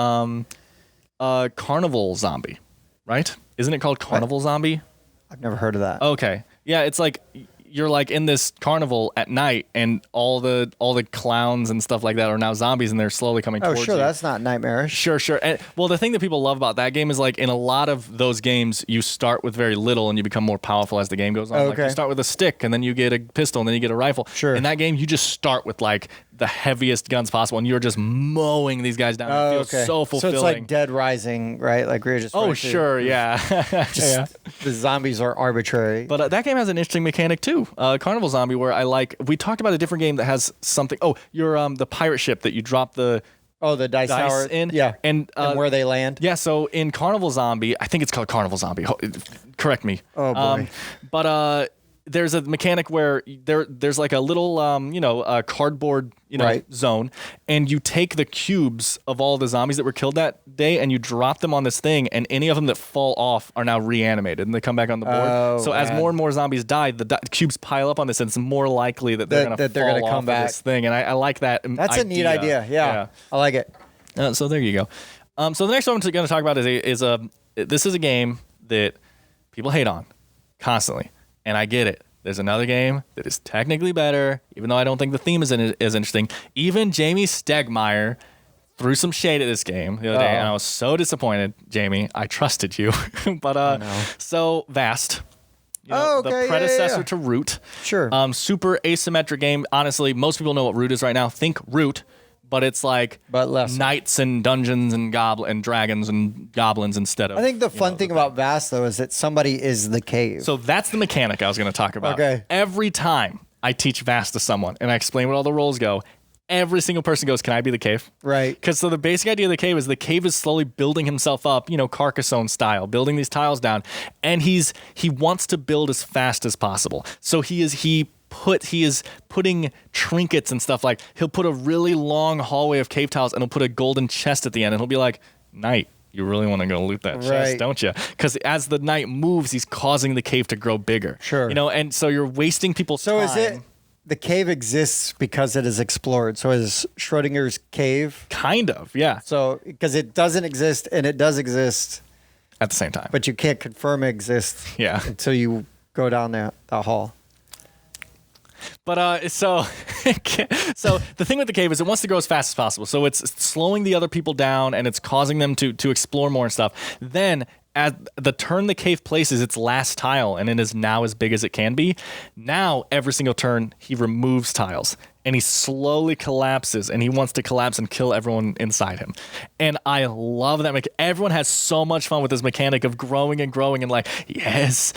Carnival Zombie, right? Isn't it called Carnival Zombie? I've never heard of that. Okay. Yeah, it's like you're like in this carnival at night, and all the clowns and stuff like that are now zombies, and they're slowly coming towards you. Oh, sure, that's not nightmarish. Sure. And, well, the thing that people love about that game is like in a lot of those games, you start with very little and you become more powerful as the game goes on. Okay. Like you start with a stick, and then you get a pistol, and then you get a rifle. Sure. In that game, you just start with like the heaviest guns possible, and you're just mowing these guys down. It feels so fulfilling. So it's like Dead Rising, right? Like we're just sure, yeah. The zombies are arbitrary. But that game has an interesting mechanic too. Carnival Zombie, where we talked about a different game that has something. Oh, you're the pirate ship that you drop the dice tower in. Yeah, and where they land. Yeah, so in Carnival Zombie, I think it's called Carnival Zombie. Correct me. Oh boy. But there's a mechanic where there's like a little cardboard zone, and you take the cubes of all the zombies that were killed that day and you drop them on this thing, and any of them that fall off are now reanimated and they come back on the board. So as more and more zombies die, the cubes pile up on this, and it's more likely that they're going to fall off of this thing. And I like that. That's a neat idea. Yeah. I like it. So there you go. So the next one I'm going to talk about this is a game that people hate on constantly. And I get it. there's another game that is technically better, even though I don't think the theme is as interesting. Even Jamie Stegmaier threw some shade at this game the other day, and I was so disappointed. Jamie, I trusted you. But so Vast. The predecessor to Root. Sure. Super asymmetric game. Honestly, most people know what Root is right now. Think Root, but it's like less knights and dungeons and dragons and goblins instead of. I think the fun thing about Vast, though, is that somebody is the cave. So that's the mechanic I was going to talk about. Okay. Every time I teach Vast to someone and I explain what all the roles go, every single person goes, "Can I be the cave?" Right. Because so the basic idea of the cave is slowly building himself up, Carcassonne style, building these tiles down, and he wants to build as fast as possible. So he is putting trinkets and stuff, like he'll put a really long hallway of cave tiles and he'll put a golden chest at the end and he'll be like, "Knight, you really want to go loot that chest, don't you?" Because as the knight moves, he's causing the cave to grow bigger. Sure. And so you're wasting people's time. So is it the cave exists because it is explored? So is Schrodinger's cave? Kind of, yeah. So because it doesn't exist and it does exist at the same time, but you can't confirm it exists. Yeah. Until you go down the hall. But so the thing with the cave is it wants to grow as fast as possible. So it's slowing the other people down and it's causing them to explore more and stuff. Then at the turn the cave places its last tile and it is now as big as it can be. Now every single turn he removes tiles and he slowly collapses and he wants to collapse and kill everyone inside him. And I love that. Everyone has so much fun with this mechanic of growing and growing and like, yes.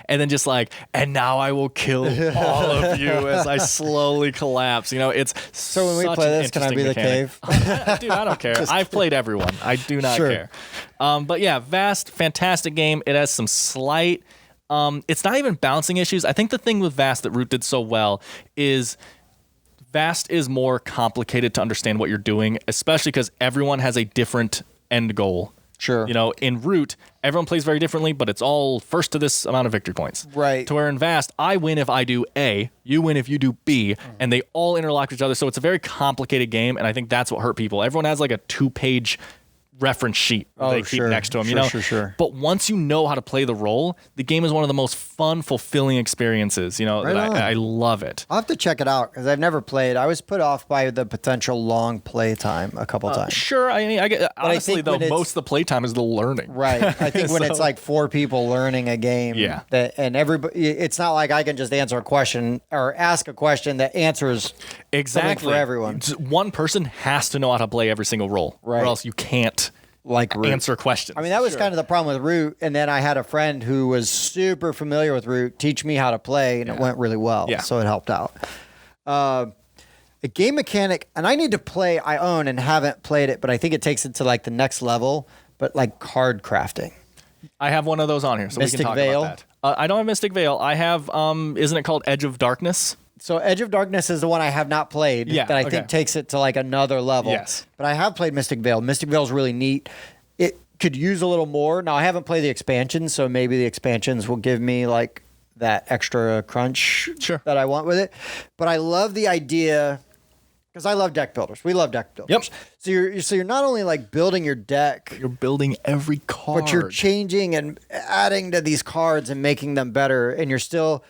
And then just like, and now I will kill all of you as I slowly collapse. It's so when we play this, can I be the cave? Dude, I don't care. I've played everyone. I do not care. But yeah, Vast, fantastic game. It has some slight, it's not even bouncing issues. I think the thing with Vast that Root did so well is Vast is more complicated to understand what you're doing, especially because everyone has a different end goal. Sure. In Root, everyone plays very differently, but it's all first to this amount of victory points. Right. To where in Vast, I win if I do A, you win if you do B, and they all interlock with each other. So it's a very complicated game, and I think that's what hurt people. Everyone has like a 2-page reference sheet they keep next to them, Sure. But once you know how to play the role, the game is one of the most fun, fulfilling experiences. I love it. I'll have to check it out because I've never played. I was put off by the potential long play time a couple times. Sure, I get, honestly though, most of the play time is the learning. Right. I think when it's like 4 people learning a game, and everybody, it's not like I can just answer a question or ask a question that answers something for everyone. One person has to know how to play every single role, or else you can't answer questions. I mean, that was kind of the problem with Root. And then I had a friend who was super familiar with Root teach me how to play, and it went really well. Yeah. So it helped out. A game mechanic, and I need to play, I own and haven't played it, but I think it takes it to like the next level, but like card crafting. I have one of those on here, so Mystic we can talk Veil. about that. I don't have Mystic Veil. I have, isn't it called Edge of Darkness? So Edge of Darkness is the one I have not played that I think takes it to like another level. Yes. But I have played Mystic Veil. Mystic Veil is really neat. It could use a little more. Now, I haven't played the expansions, so maybe the expansions will give me like that extra crunch that I want with it. But I love the idea because I love deck builders. We love deck builders. Yep. So you're not only like building your deck, you're building every card, but you're changing and adding to these cards and making them better. And you still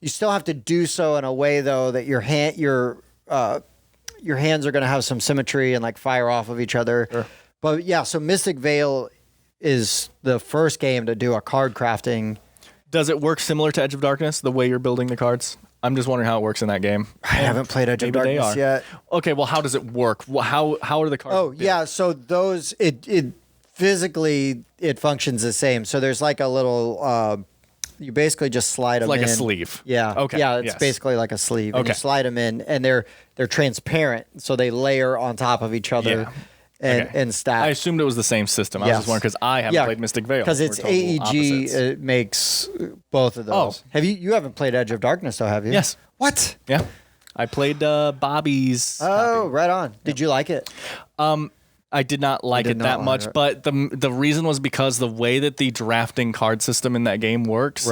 have to do so in a way though that your hands are going to have some symmetry and like fire off of each other. Sure. But yeah, so Mystic Veil is the first game to do a card crafting. Does it work similar to Edge of Darkness, the way you're building the cards? I'm just wondering how it works in that game. I haven't played Edge of Darkness yet. Okay, well, how does it work? How are the cards built? Yeah, so those, it physically, it functions the same. So there's like a little, you basically just slide them in. Like a sleeve. Yeah. Okay. Yeah, it's basically like a sleeve. And you slide them in, and they're transparent, so they layer on top of each other. Yeah. And stack. I assumed it was the same system. I was just wondering because I haven't played Mystic Veil. Because it's AEG, it makes both of those. Have you haven't played Edge of Darkness though, have you? Yes. What? Yeah. I played Bobby's copy. Right on. Did you like it? I did not like it that much, but the reason was because the way that the drafting card system in that game works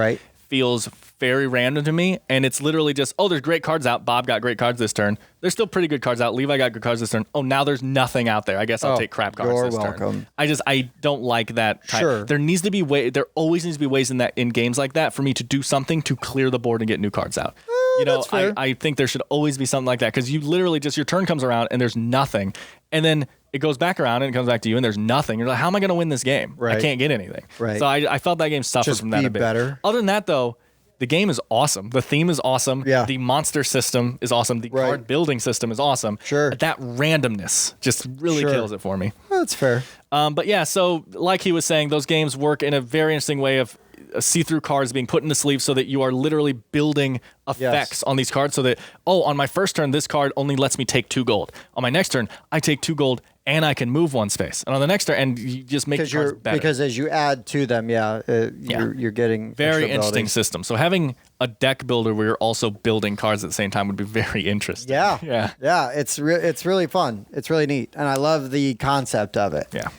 feels very random to me, and it's literally just, oh, there's great cards out. Bob got great cards this turn. There's still pretty good cards out. Levi got good cards this turn. Oh, now there's nothing out there. I guess I'll take crap cards you're this welcome. turn. I don't like that type. Sure. There always needs to be ways in games like that for me to do something to clear the board and get new cards out. That's fair. I think there should always be something like that, because you literally just, your turn comes around and there's nothing, and then it goes back around and it comes back to you and there's nothing. You're like, how am I going to win this game? Right. I can't get anything. Right. So I felt that game suffered Just from that be a bit. better. Other than that, though, the game is awesome. The theme is awesome. Yeah. The monster system is awesome. The card building system is awesome. Sure. That randomness just really kills it for me. That's fair. But yeah, so like he was saying, those games work in a very interesting way of see-through cards being put in the sleeve so that you are literally building effects on these cards, so that, oh, on my first turn, this card only lets me take 2 gold. On my next turn, I take 2 gold and I can move 1 space. And on the next turn, and you just make the cards better. Because as you add to them, you're getting very extra interesting abilities. system. So having a deck builder where you're also building cards at the same time would be very interesting. Yeah. It's really fun. It's really neat, and I love the concept of it. Yeah.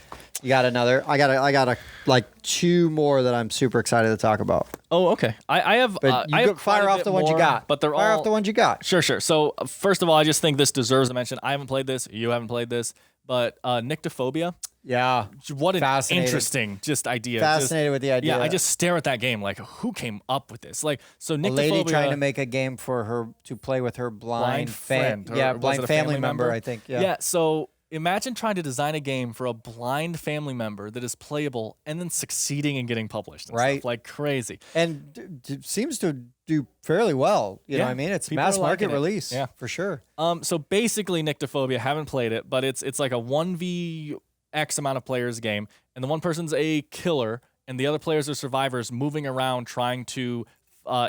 You got another? I got like 2 more that I'm super excited to talk about. Oh, okay. I have. But I have fire quite a off bit the ones you more, got. But they're fire all off the ones you got. Sure. So first of all, I just think this deserves a mention. I haven't played this. You haven't played this. But Nyctophobia. Yeah. What an interesting idea. Fascinated with the idea. Yeah, I just stare at that game like, who came up with this? Like, so Nyctophobia. A lady trying to make a game for her to play with her blind friend. blind family member, I think. Yeah. So imagine trying to design a game for a blind family member that is playable and then succeeding and getting published. And stuff, like crazy. And seems to do fairly well. You know what I mean? It's mass market release. Yeah, for sure. So basically, Nyctophobia, haven't played it, but it's like a 1v X amount of players game, and the one person's a killer, and the other players are survivors moving around trying to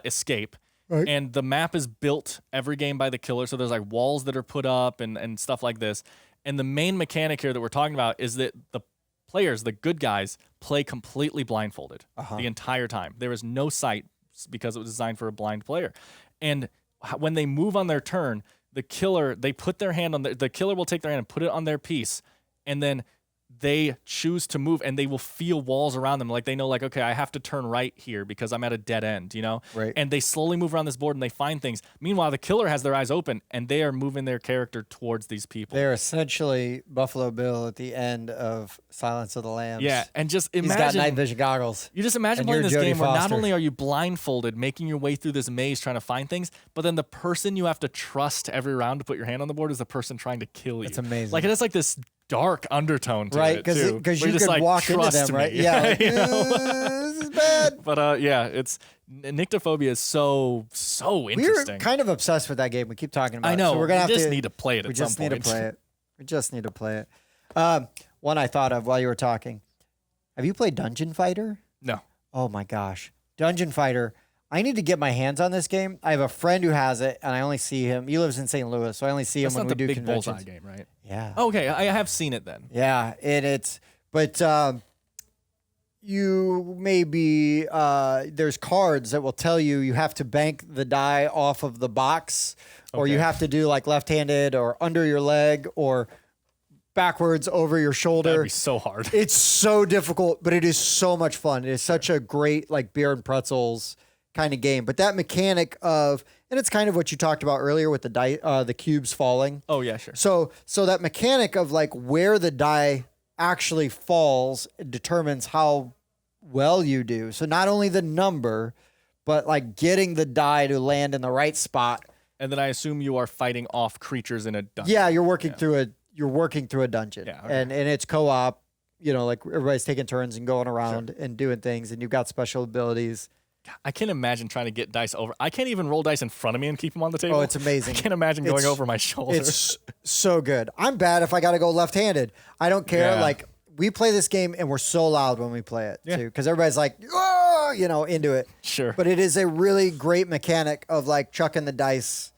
escape. Right. And the map is built every game by the killer, so there's like walls that are put up and stuff like this. And the main mechanic here that we're talking about is that the players, the good guys, play completely blindfolded the entire time. There is no sight because it was designed for a blind player. And when they move on their turn, the killer, they put their hand on the killer will take their hand and put it on their piece, and then they choose to move, and they will feel walls around them. Like they know, like, okay, I have to turn right here because I'm at a dead end, you know? Right. And they slowly move around this board and they find things. Meanwhile, the killer has their eyes open and they are moving their character towards these people. They're essentially Buffalo Bill at the end of Silence of the Lambs. Yeah, and just imagine. He's got night vision goggles. You just imagine playing this game where not only are you blindfolded, making your way through this maze trying to find things, but then the person you have to trust every round to put your hand on the board is the person trying to kill you. That's amazing. Like, it has like this dark undertone to right, it, too. Because you just, could like, walk into them, right? Me. Yeah. Like, You know? This is bad. But yeah, Nyctophobia is so interesting. We're kind of obsessed with that game. We keep talking about I know. it. So we're gonna need to play it at some point. We just need to play it. One I thought of while you were talking. Have you played Dungeon Fighter? No. Oh my gosh. Dungeon Fighter. I need to get my hands on this game. I have a friend who has it, and I only see him. He lives in St. Louis, so I only see him when we do conventions. Bullseye game, right? Yeah. Okay, I have seen it then. Yeah, but you maybe there's cards that will tell you have to bank the die off of the box, or you have to do like left-handed or under your leg or backwards over your shoulder. That'd be so hard. It's so difficult, but it is so much fun. It is such a great like beer and pretzels kind of game. But that mechanic of, and it's kind of what you talked about earlier with the cubes falling. Oh yeah, sure. So that mechanic of like where the die actually falls determines how well you do. So not only the number, but like getting the die to land in the right spot. And then I assume you are fighting off creatures in a dungeon. Yeah, you're working through a dungeon. Yeah, okay. And it's co-op, you know, like everybody's taking turns and going around and doing things, and you've got special abilities. I can't imagine trying to get dice over. I can't even roll dice in front of me and keep them on the table. Oh, it's amazing. I can't imagine going over my shoulder. It's so good. I'm bad if I got to go left-handed. I don't care. Yeah. Like, we play this game and we're so loud when we play it too, because everybody's like, oh, you know, into it. Sure. But it is a really great mechanic of like chucking the dice,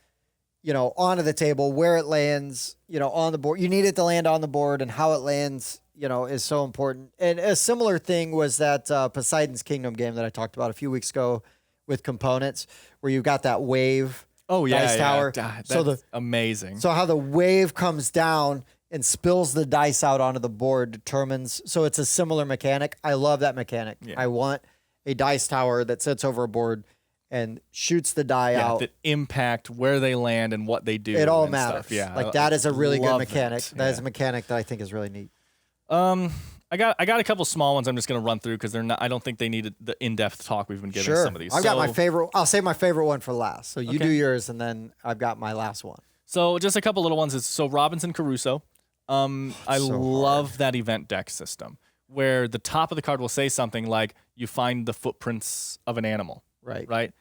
you know, onto the table, where it lands, you know, on the board. You need it to land on the board, and how it lands, you know, is so important. And a similar thing was that Poseidon's Kingdom game that I talked about a few weeks ago with components, where you've got that wave dice tower. That's amazing. So how the wave comes down and spills the dice out onto the board determines. So it's a similar mechanic. I love that mechanic. Yeah. I want a dice tower that sits over a board and shoots the die out. That impact where they land and what they do. It all and matters. Stuff. Yeah, like that is a really good mechanic. That is a Yeah. mechanic that I think is really neat. I got a couple small ones I'm just gonna run through because they're not. I don't think they needed the in-depth talk we've been giving some of these. I've got my favorite. I'll save my favorite one for last. So you Okay. do yours, and then I've got my last one. So just a couple little ones. So Robinson Crusoe. I love that event deck system where the top of the card will say something like you find the footprints of an animal. Right.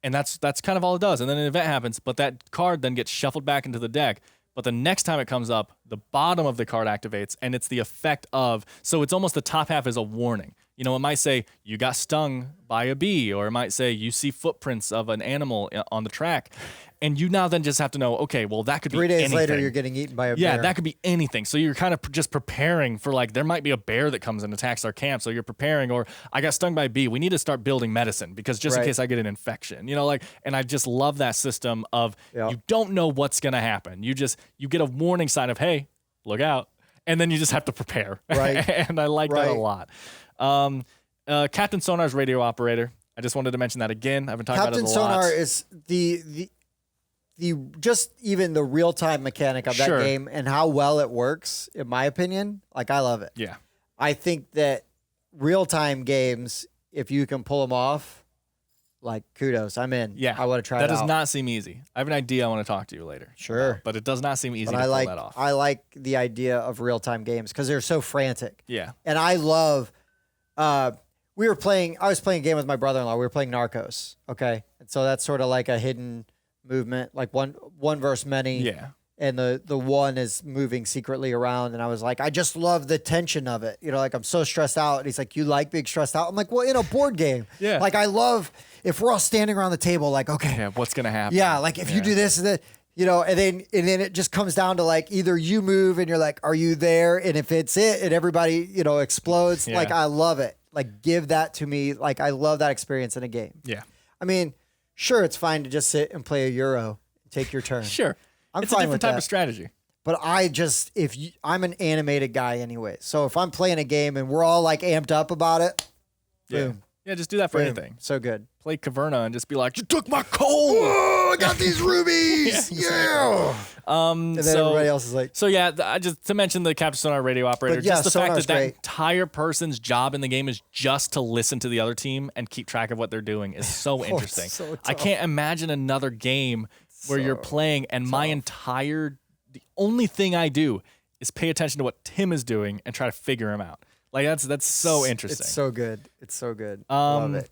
And that's kind of all it does. And then an event happens, but that card then gets shuffled back into the deck. But the next time it comes up, the bottom of the card activates, and it's the effect of. So it's almost the top half is a warning. You know, it might say you got stung by a bee, or it might say you see footprints of an animal on the track, and you now then just have to know. Okay, well that could be 3 days anything. later, you're getting eaten by a bear. Yeah, that could be anything. So you're kind of just preparing for like there might be a bear that comes and attacks our camp. So you're preparing, or I got stung by a bee. We need to start building medicine because just in case I get an infection, you know, like. And I just love that system of you don't know what's gonna happen. You get a warning sign of hey, look out, and then you just have to prepare. Right. And I like that a lot. Captain Sonar's radio operator. I just wanted to mention that again. I haven't talked about it a lot. Captain Sonar is the just even the real time mechanic of that game and how well it works, in my opinion. Like I love it. Yeah. I think that real time games, if you can pull them off, like kudos, I'm in. Yeah. I want to try that. it out. That does not seem easy. I have an idea I want to talk to you later. Sure. But it does not seem easy But to pull that off. I like the idea of real time games because they're so frantic. Yeah. And I love. I was playing a game with my brother-in-law. We were playing Narcos. Okay. And so that's sort of like a hidden movement, like one versus many. Yeah. And the one is moving secretly around. And I was like, I just love the tension of it. You know, like I'm so stressed out. And he's like, you like being stressed out? I'm like, well, in a board game. Yeah. Like I love if we're all standing around the table, like, okay. Yeah, what's gonna happen? Yeah, like if you do this and that, you know, and then it just comes down to like either you move and you're like, are you there? And if it's it and everybody, you know, explodes, like I love it. Like give that to me. Like I love that experience in a game. Yeah. I mean, sure, it's fine to just sit and play a Euro, take your turn. Sure. It's a different type of strategy. But I'm an animated guy anyway. So if I'm playing a game and we're all like amped up about it, boom. Yeah, just do that for Boom. anything. So good. Play Caverna and just be like, you took my coal. Oh, I got these rubies. yeah. And then everybody else is like, So yeah, I just to mention the Captain Sonar radio operator, But yeah, just the fact Sonar's that great. entire person's job in the game is just to listen to the other team and keep track of what they're doing is so interesting. so I tough. can't imagine another game where you're playing and the only thing I do is pay attention to what Tim is doing and try to figure him out. Like that's so interesting. It's so good. It's so good. Love it.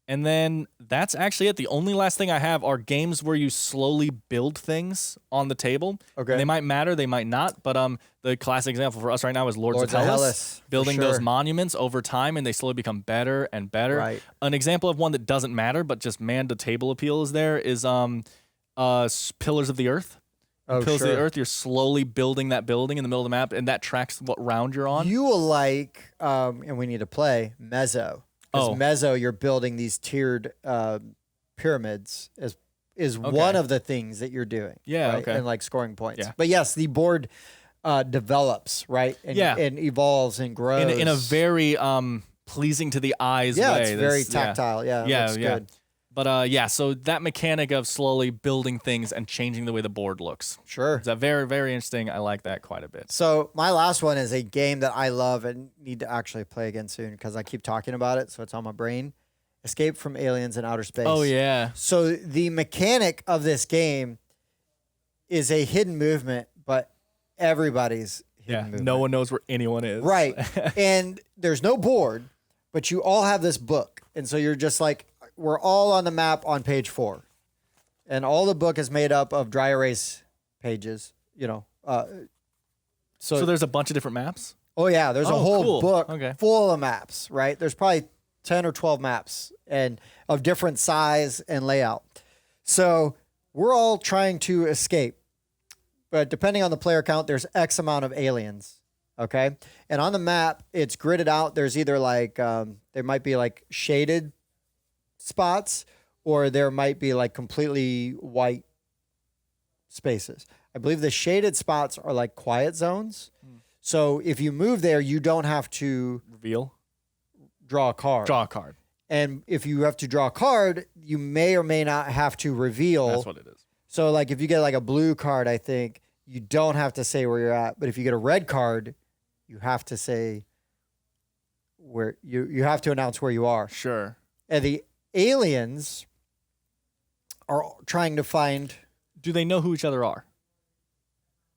And then that's actually it. The only last thing I have are games where you slowly build things on the table. Okay. And they might matter, they might not. But the classic example for us right now is Lords of Hellas. For Building sure. those monuments over time, and they slowly become better and better. Right. An example of one that doesn't matter, but just man, the table appeal is there, is Pillars of the Earth. Oh, Pillars of sure. the Earth, you're slowly building that building in the middle of the map, and that tracks what round you're on. You will like, and we need to play Mezzo. Because Mezzo, you're building these tiered pyramids is one of the things that you're doing. Yeah, right? okay. And like scoring points. Yeah. But yes, the board develops, right? And, and evolves and grows. In a very pleasing to the eyes way. It's very tactile. Yeah. Looks good. But so that mechanic of slowly building things and changing the way the board looks. Sure. It's very, very interesting. I like that quite a bit. So my last one is a game that I love and need to actually play again soon because I keep talking about it, so it's on my brain. Escape from Aliens in Outer Space. Oh, yeah. So the mechanic of this game is a hidden movement, but everybody's hidden movement. No one knows where anyone is. Right. And there's no board, but you all have this book. And so you're just like, we're all on the map on page 4. And all the book is made up of dry erase pages, you know. So there's a bunch of different maps? Oh, yeah. There's a whole book full of maps, right? There's probably 10 or 12 maps and of different size and layout. So we're all trying to escape. But depending on the player count, there's X amount of aliens, okay? And on the map, it's gridded out. There's either like, there might be like shaded spots, or there might be like completely white spaces. I believe the shaded spots are like quiet zones. So if you move there, you don't have to Reveal? draw a card. Draw a card. And if you have to draw a card, you may or may not have to reveal. That's what it is. So like if you get like a blue card, I think you don't have to say where you're at. But if you get a red card, you have to say where you have to announce where you are. Sure. And the aliens are trying to find. Do they know who each other are?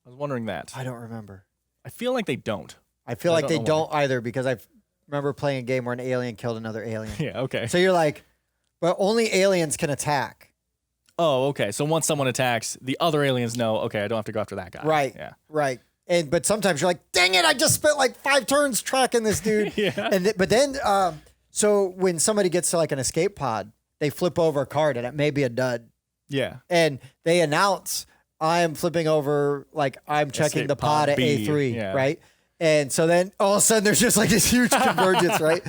I was wondering that. I don't remember. I feel like they don't. I feel like they know don't either because I remember playing a game where an alien killed another alien. Yeah, okay. So you're like, but only aliens can attack. Oh, okay. So once someone attacks, the other aliens know, okay, I don't have to go after that guy. Right. Yeah. Right. But sometimes you're like, dang it, I just spent like 5 turns tracking this dude. Yeah. But then, so when somebody gets to like an escape pod, they flip over a card and it may be a dud. Yeah. And they announce, I am flipping over, like I'm checking Escape the pod at B, A3, yeah. right? And so then all of a sudden there's just like this huge convergence, right?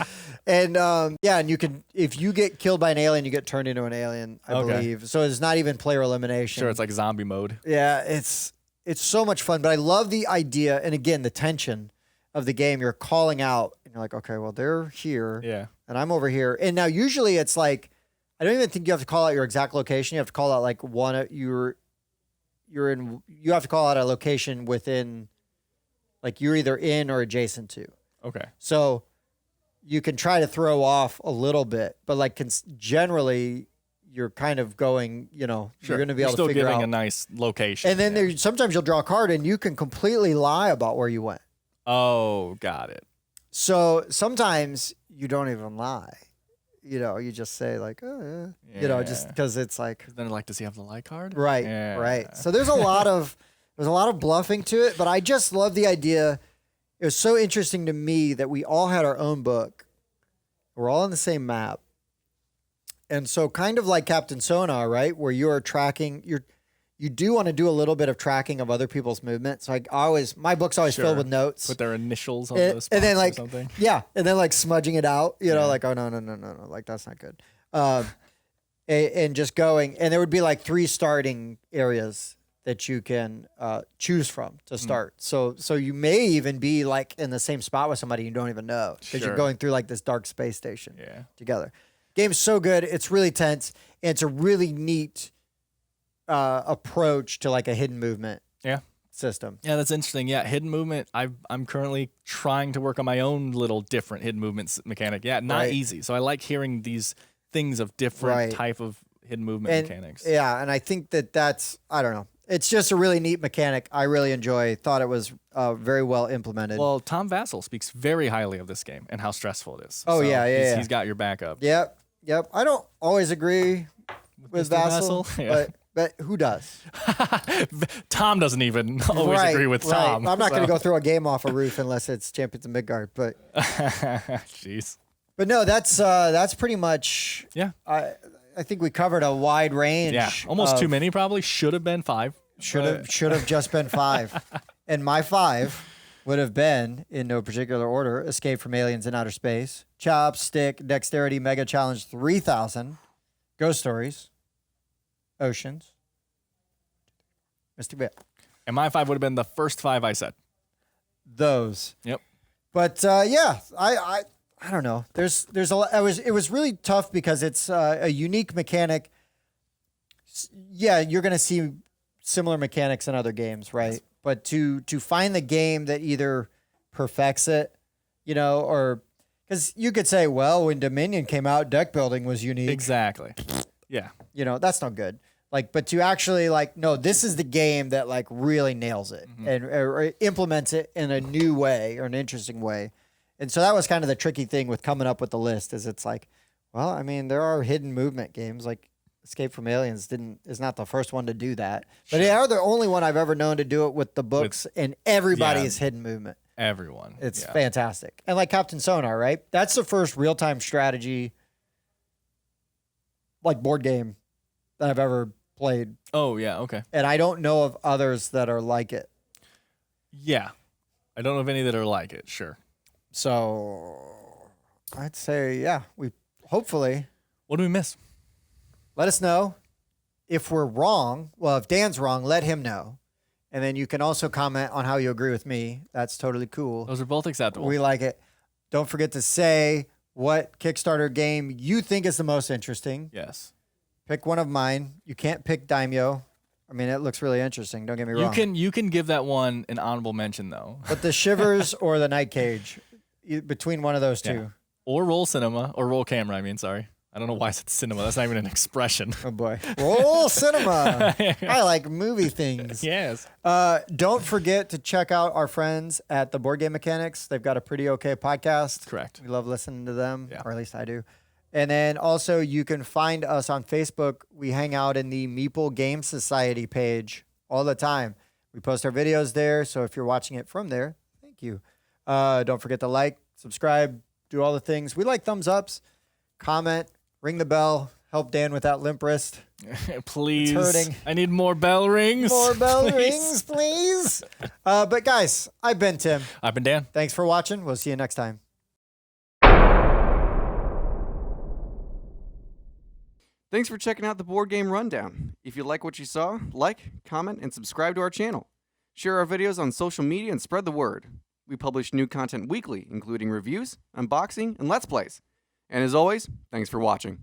And and you can, if you get killed by an alien, you get turned into an alien, I believe. So it's not even player elimination. Sure, it's like zombie mode. Yeah, it's so much fun. But I love the idea, and again, the tension of the game. You're calling out, and you're like, okay, well, they're here, Yeah. and I'm over here. And now usually it's like, I don't even think you have to call out your exact location. You have to call out like you have to call out a location within, like you're either in or adjacent to. Okay. So you can try to throw off a little bit, but like generally you're kind of going, you're going to be able to figure still out. giving a nice location. And then sometimes you'll draw a card and you can completely lie about where you went. Oh, got it. So sometimes you don't even lie. You just say like, just because it's like, Then I'd like to see have the light card. right, Yeah. right. So there's a lot of bluffing to it, but I just love the idea. It was so interesting to me that we all had our own book. We're all on the same map. And so kind of like Captain Sonar, right? Where you are tracking, you do want to do a little bit of tracking of other people's movements. So my book's always filled with notes. Put their initials on those spots and then like, or something. yeah. And then like smudging it out, like, oh, no. Like, that's not good. And just going, and there would be like 3 starting areas that you can choose from to start. So you may even be like in the same spot with somebody you don't even know because you're going through like this dark space station together. Game's so good. It's really tense. And it's a really neat approach to like a hidden movement system. Yeah, that's interesting. Yeah, hidden movement. I'm currently trying to work on my own little different hidden movements mechanic. Yeah, not easy. So I like hearing these things of different type of hidden movement mechanics. Yeah, and I think that's, I don't know. It's just a really neat mechanic. I really enjoy. Thought it was very well implemented. Well, Tom Vassell speaks very highly of this game and how stressful it is. Oh, So yeah. He's got your backup. Yep. I don't always agree with Mr. Vassell, Vassell? Yeah. but who does? Tom doesn't even always agree with Tom. I'm not going to go throw a game off a roof unless it's Champions of Midgard. But jeez. But no, that's pretty much. Yeah. I think we covered a wide range. Yeah, almost too many probably. Should have been 5. Should have just been 5. And my 5 would have been, in no particular order, Escape from Aliens in Outer Space, Chopstick, Dexterity, Mega Challenge 3000, Ghost Stories, Oceans, Mr. Bit. And my 5 would have been the first 5 I said. Those. Yep. But I don't know. There's a lot. It was really tough because it's a unique mechanic. Yeah, you're going to see similar mechanics in other games, right? Yes. But to find the game that either perfects it, or because you could say, well, when Dominion came out, deck building was unique. Exactly. Yeah. That's not good. Like, but to actually no, this is the game that like really nails it and or implements it in a new way or an interesting way. And so that was kind of the tricky thing with coming up with the list is it's like, well, I mean, there are hidden movement games like Escape from Aliens is not the first one to do that, but they are the only one I've ever known to do it with the books and everybody is hidden movement. Everyone. It's fantastic. And like Captain Sonar, right? That's the first real-time strategy like board game that I've ever played. Oh, yeah. Okay. And I don't know of others that are like it. Yeah. I don't know of any that are like it. Sure. So I'd say, we hopefully. What do we miss? Let us know if we're wrong. Well, if Dan's wrong, let him know. And then you can also comment on how you agree with me. That's totally cool. Those are both acceptable. We like it. Don't forget to say what Kickstarter game you think is the most interesting. Yes. Pick one of mine. You can't pick Daimyo. I mean, it looks really interesting. Don't get me wrong. You can give that one an honorable mention though. But the Shivers or the Night Cage, between one of those two. Yeah. Or Roll Cinema or Roll Camera. I mean, sorry. I don't know why I said cinema. That's not even an expression. Oh boy. Roll Cinema. I like movie things. Yes. Don't forget to check out our friends at the Board Game Mechanics. They've got a pretty okay podcast. Correct. We love listening to them, Yeah. or at least I do. And then also you can find us on Facebook. We hang out in the Meeple Game Society page all the time. We post our videos there. So if you're watching it from there, thank you. Don't forget to like, subscribe, do all the things. We like thumbs ups, comment, ring the bell, help Dan with that limp wrist. Please. It's hurting. I need more bell rings. More bell Please. rings, please. But guys, I've been Tim. I've been Dan. Thanks for watching. We'll see you next time. Thanks for checking out the Board Game Rundown. If you like what you saw, like, comment, and subscribe to our channel. Share our videos on social media and spread the word. We publish new content weekly, including reviews, unboxing, and Let's Plays. And as always, thanks for watching.